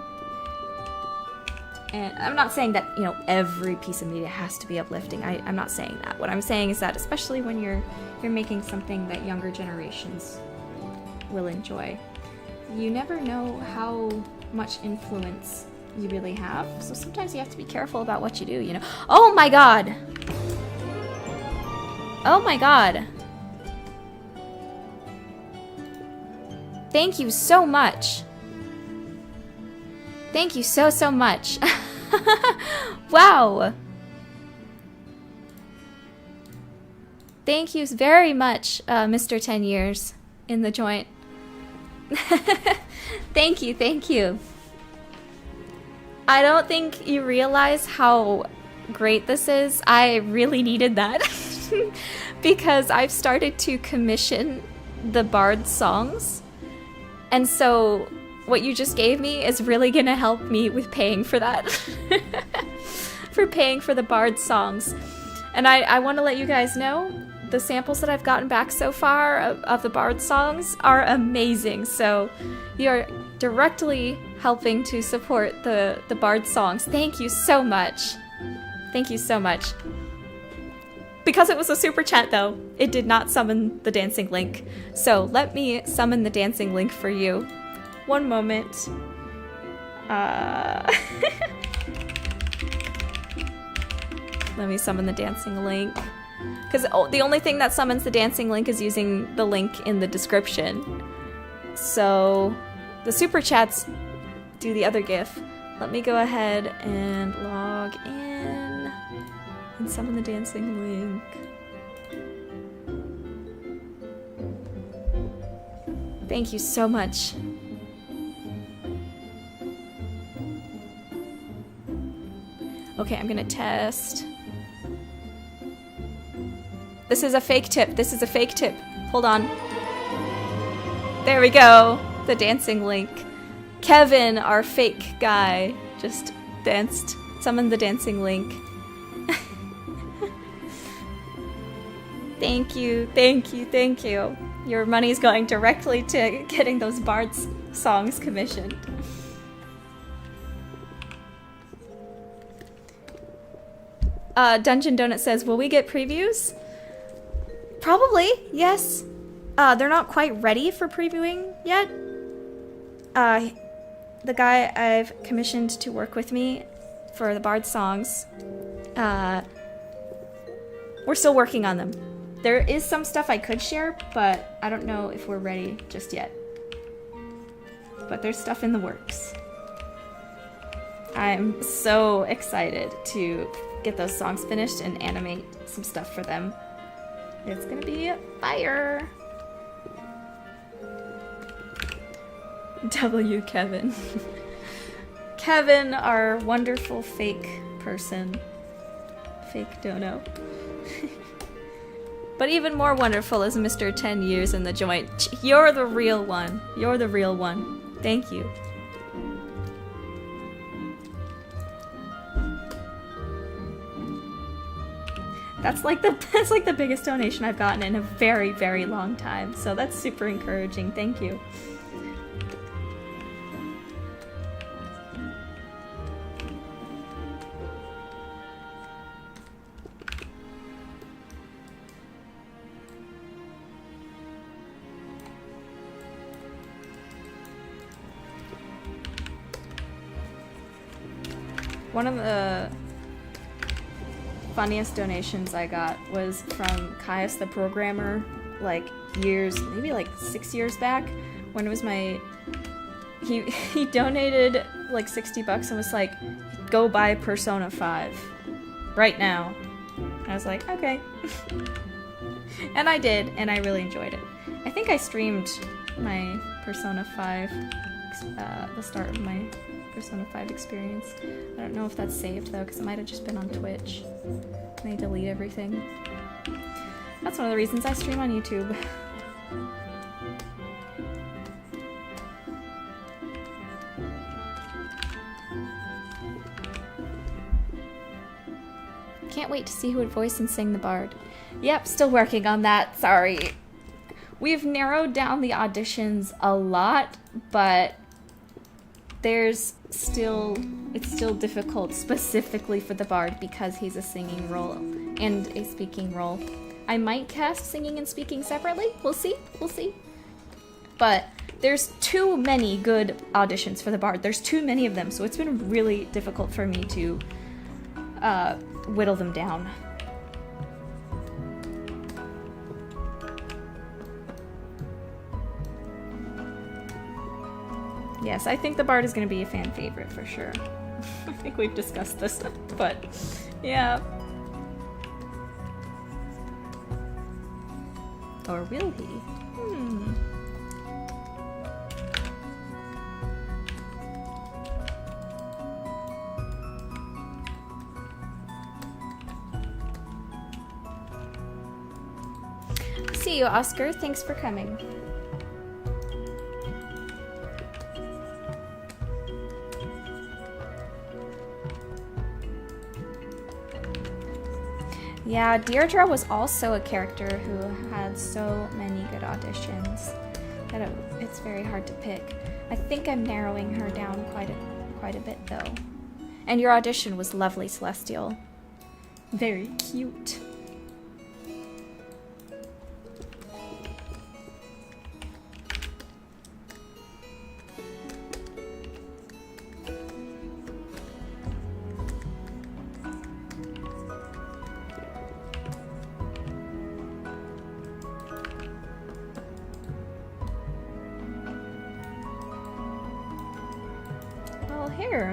And I'm not saying that, you know, every piece of media has to be uplifting. I'm not saying that. What I'm saying is that especially when you're making something that younger generations will enjoy, you never know how much influence you really have. So sometimes you have to be careful about what you do, you know? Oh my god! Oh my god! Thank you so much! Thank you so much. Wow. Thank you very much, Mr. 10 Years in the joint. Thank you. I don't think you realize how great this is. I really needed that. Because I've started to commission the Bard songs. And so what you just gave me is really gonna help me with paying for that. For paying for the Bard songs. And I want to let you guys know, the samples that I've gotten back so far of the Bard songs are amazing. So you're directly helping to support the Bard songs. Thank you so much. Thank you so much. Because it was a super chat though, it did not summon the dancing link. So let me summon the dancing link for you. One moment. Let me summon the dancing link. Because the only thing that summons the dancing link is using the link in the description. So the super chats do the other GIF. Let me go ahead and log in and summon the dancing link. Thank you so much. Okay, I'm gonna test. This is a fake tip. This is a fake tip. Hold on. There we go. The dancing link. Kevin, our fake guy, just danced. Summoned the dancing link. Thank you. Your money's going directly to getting those Bard songs commissioned. Dungeon Donut says, will we get previews? Probably, yes. They're not quite ready for previewing yet. The guy I've commissioned to work with me for the Bard songs, we're still working on them. There is some stuff I could share, but I don't know if we're ready just yet. But there's stuff in the works. I'm so excited to get those songs finished and animate some stuff for them. It's gonna be fire. W. Kevin. Kevin, our wonderful fake person. Fake dono. But even more wonderful is Mr. 10 Years in the joint. You're the real one. You're the real one. Thank you. That's like the biggest donation I've gotten in a very, very long time. So that's super encouraging. Thank you. One of the funniest donations I got was from Caius the programmer, like maybe like 6 years back, when it was he donated like $60 and was like, go buy Persona 5 right now. And I was like, okay. And I did, and I really enjoyed it. I think I streamed my Persona 5, the start of my Persona 5 experience. I don't know if that's saved though, because it might have just been on Twitch. And they delete everything. That's one of the reasons I stream on YouTube. Can't wait to see who would voice and sing the bard. Yep, still working on that, sorry. We've narrowed down the auditions a lot, but it's still difficult specifically for the bard because he's a singing role and a speaking role. I might cast singing and speaking separately. We'll see. But there's too many good auditions for the bard. There's too many of them, so it's been really difficult for me to whittle them down. Yes, I think the bard is going to be a fan favorite for sure. I think we've discussed this, but yeah. Or will he? See you, Oscar. Thanks for coming. Yeah, Deirdre was also a character who had so many good auditions that it's very hard to pick. I think I'm narrowing her down quite a bit though. And your audition was lovely, Celestial. Very cute.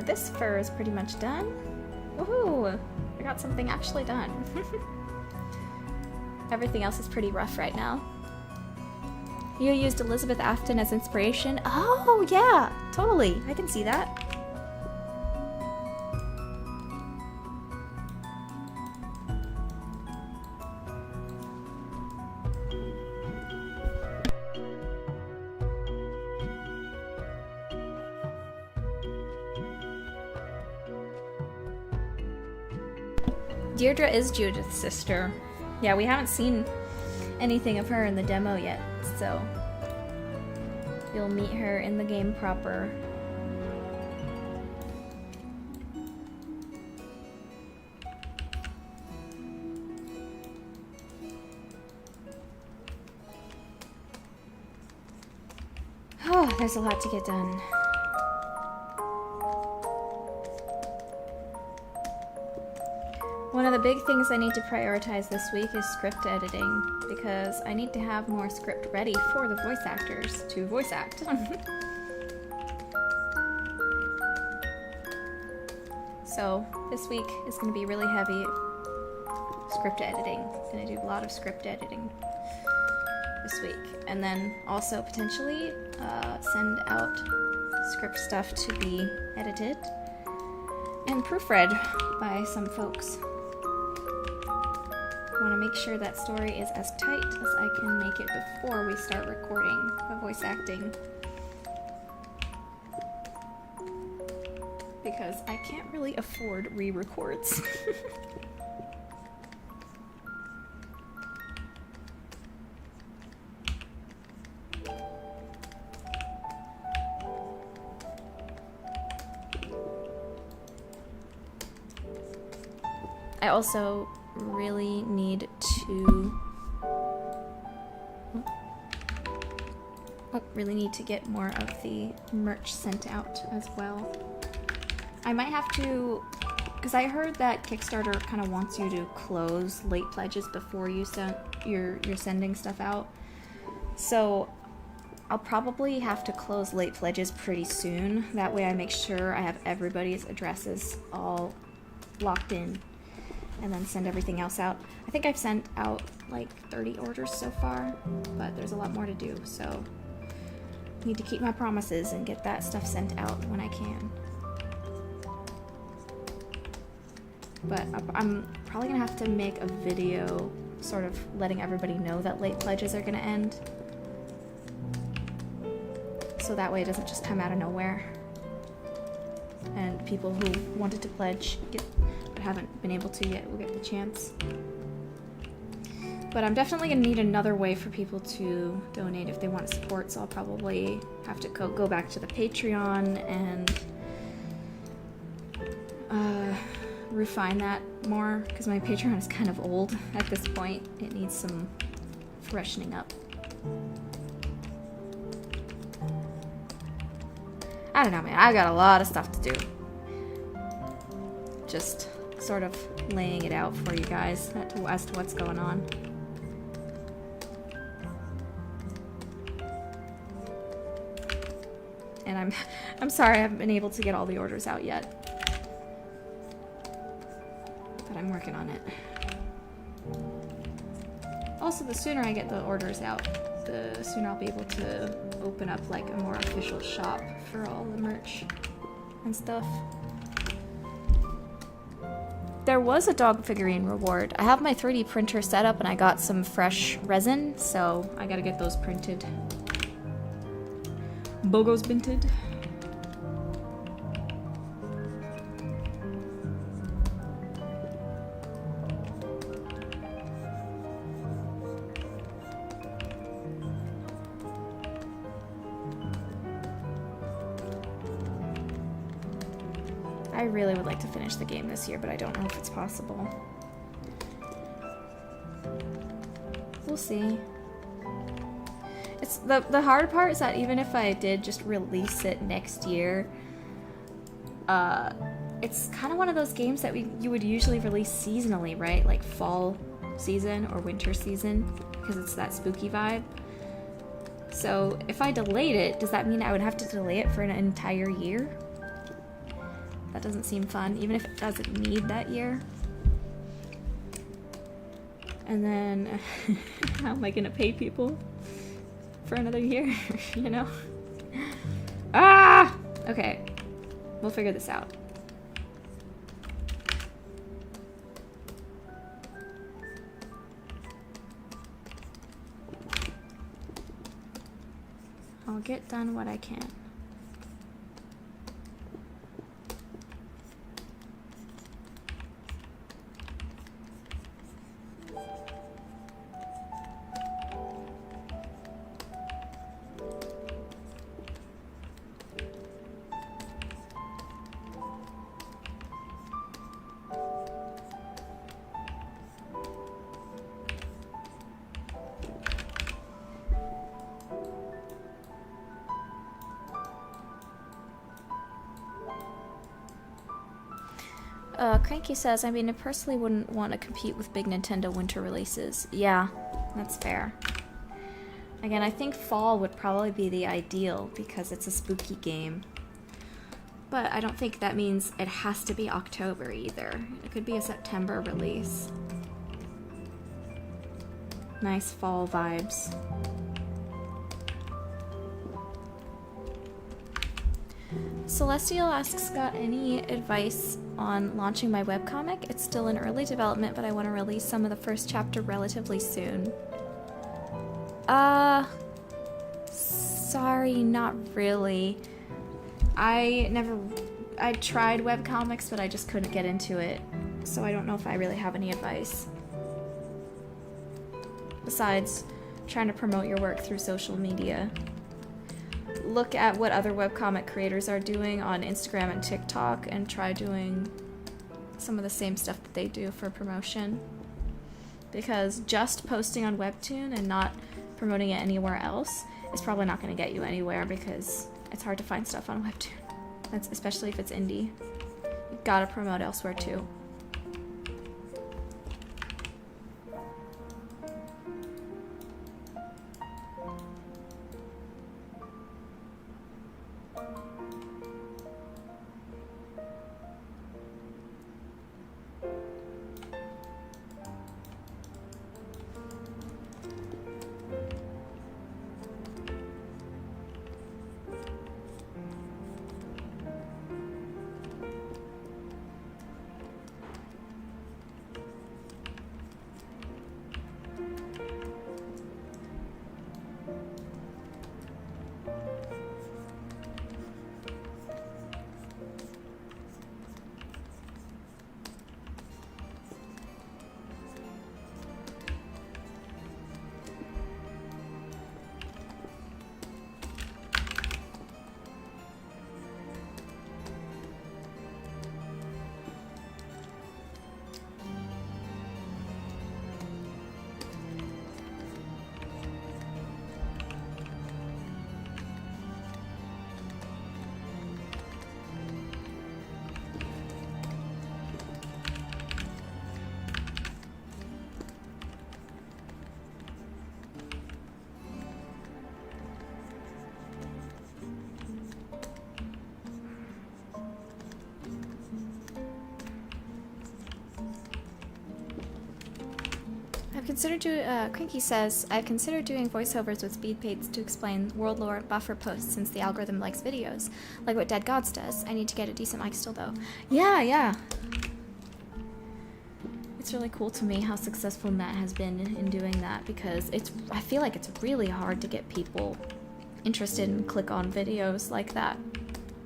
This fur is pretty much done. Woohoo! I got something actually done. Everything else is pretty rough right now. You used Elizabeth Afton as inspiration? Oh, yeah! Totally. I can see that. Deirdre is Judith's sister. Yeah, we haven't seen anything of her in the demo yet, so you'll meet her in the game proper. Oh, there's a lot to get done. One of the big things I need to prioritize this week is script editing, because I need to have more script ready for the voice actors to voice act. So this week is going to be really heavy script editing. I'm going to do a lot of script editing this week, and then also potentially send out script stuff to be edited and proofread by some folks. I want to make sure that story is as tight as I can make it before we start recording the voice acting. Because I can't really afford re-records. I also really need to get more of the merch sent out as well. I might have to, because I heard that Kickstarter kind of wants you to close late pledges before you're sending stuff out. So I'll probably have to close late pledges pretty soon. That way I make sure I have everybody's addresses all locked in and then send everything else out. I think I've sent out like 30 orders so far, but there's a lot more to do, so I need to keep my promises and get that stuff sent out when I can. But I'm probably gonna have to make a video sort of letting everybody know that late pledges are gonna end, so that way it doesn't just come out of nowhere and people who wanted to pledge but haven't been able to yet will get the chance. But I'm definitely gonna need another way for people to donate if they want to support, so I'll probably have to go back to the Patreon and refine that more, because my Patreon is kind of old at this point. It needs some freshening up. I don't know, man. I got a lot of stuff to do. Just sort of laying it out for you guys as to what's going on. And I'm sorry I haven't been able to get all the orders out yet. But I'm working on it. Also, the sooner I get the orders out, the sooner I'll be able to open up like a more official shop for all the merch and stuff. There was a dog figurine reward. I have my 3D printer set up and I got some fresh resin, so I gotta get those printed. Bogo's binted. I really would like to finish the game this year, but I don't know if it's possible. We'll see. It's the hard part is that even if I did just release it next year, it's kind of one of those games that you would usually release seasonally, right? Like fall season or winter season, because it's that spooky vibe. So if I delayed it, does that mean I would have to delay it for an entire year? That doesn't seem fun, even if it doesn't need that year. And then, how am I gonna pay people for another year, you know? Ah! Okay, we'll figure this out. I'll get done what I can. Cranky says, I mean, I personally wouldn't want to compete with big Nintendo winter releases. Yeah, that's fair. Again, I think fall would probably be the ideal because it's a spooky game. But I don't think that means it has to be October either. It could be a September release. Nice fall vibes. Celestial asks, got any advice on launching my webcomic? It's still in early development, but I want to release some of the first chapter relatively soon. Sorry, not really. I tried webcomics, but I just couldn't get into it, so I don't know if I really have any advice. Besides trying to promote your work through social media. Look at what other webcomic creators are doing on Instagram and TikTok and try doing some of the same stuff that they do for promotion. Because just posting on Webtoon and not promoting it anywhere else is probably not going to get you anywhere, because it's hard to find stuff on Webtoon. That's especially if it's indie. You've got to promote elsewhere too. Crinky says, I've considered doing voiceovers with speed paints to explain world lore buffer posts since the algorithm likes videos, like what Dead Gods does. I need to get a decent mic still though. Yeah. It's really cool to me how successful Matt has been in doing that, because I feel like it's really hard to get people interested in click on videos like that.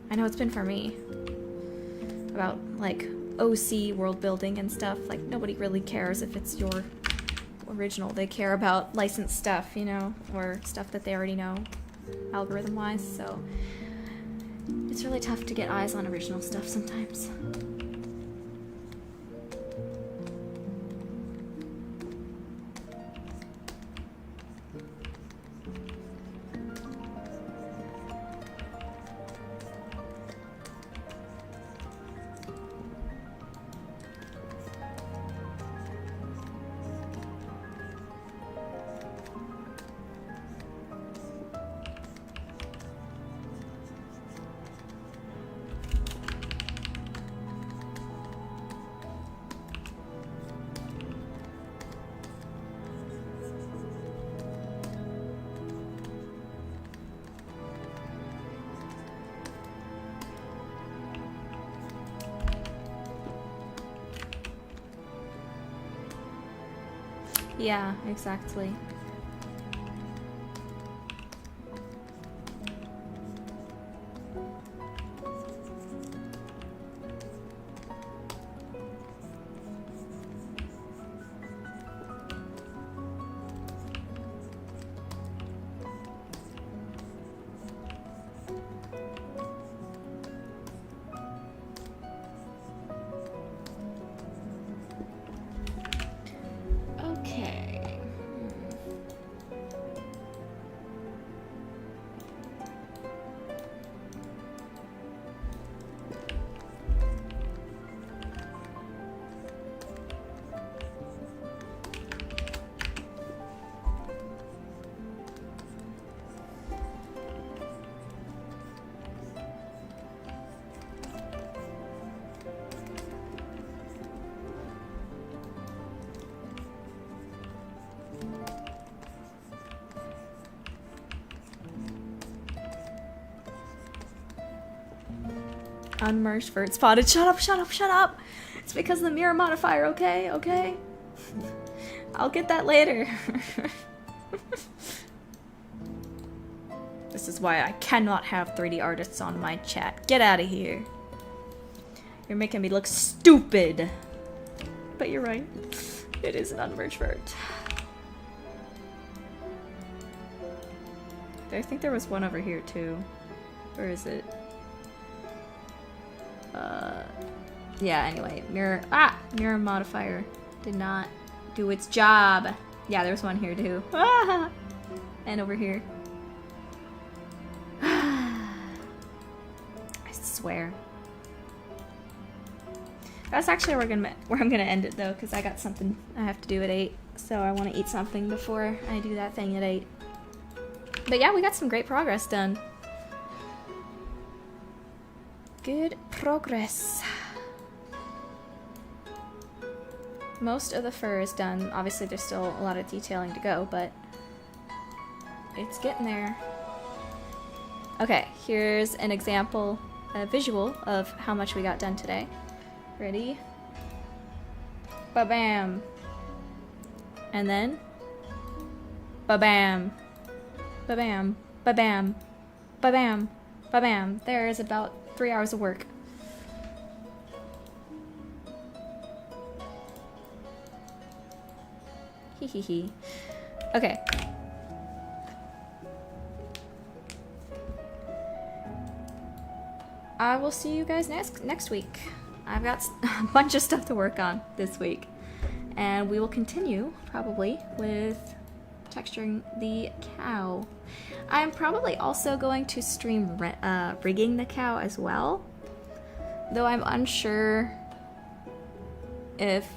I know it's been for me. About like OC world building and stuff. Like nobody really cares if it's your original. They care about licensed stuff, you know, or stuff that they already know algorithm wise, so it's really tough to get eyes on original stuff sometimes. Yeah, exactly. Unmerged vert spotted. Shut up! It's because of the mirror modifier, okay? I'll get that later. This is why I cannot have 3D artists on my chat. Get out of here. You're making me look stupid. But you're right. It is an unmerged vert. I think there was one over here too. Where is it? Yeah, anyway, mirror modifier did not do its job. Yeah, there's one here too. And over here. I swear. That's actually where I'm gonna end it though, because I got something I have to do at 8, so I want to eat something before I do that thing at 8. But yeah, we got some great progress done. Good progress. Most of the fur is done. Obviously, there's still a lot of detailing to go, but it's getting there. Okay, here's an example, a visual of how much we got done today. Ready? Ba-bam. And then ba-bam. Ba-bam. Ba-bam. Ba-bam. Ba-bam. There is about 3 hours of work. Hee hee hee. Okay. I will see you guys next week. I've got a bunch of stuff to work on this week. And we will continue, probably, with texturing the cow. I'm probably also going to stream rigging the cow as well. Though I'm unsure if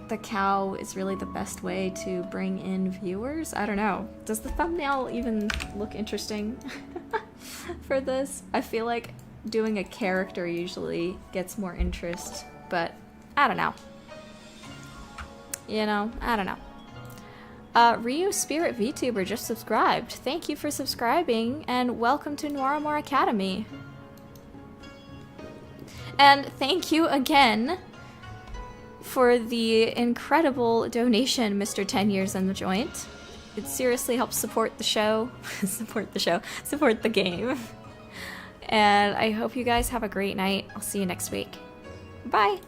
the cow is really the best way to bring in viewers. I don't know. Does the thumbnail even look interesting for this? I feel like doing a character usually gets more interest, but I don't know. You know, I don't know. Ryu Spirit VTuber just subscribed. Thank you for subscribing, and welcome to Noiramore Academy. And thank you again for the incredible donation, Mr. 10 Years in the Joint. It seriously helps support the show. Support the game. And I hope you guys have a great night. I'll see you next week. Bye!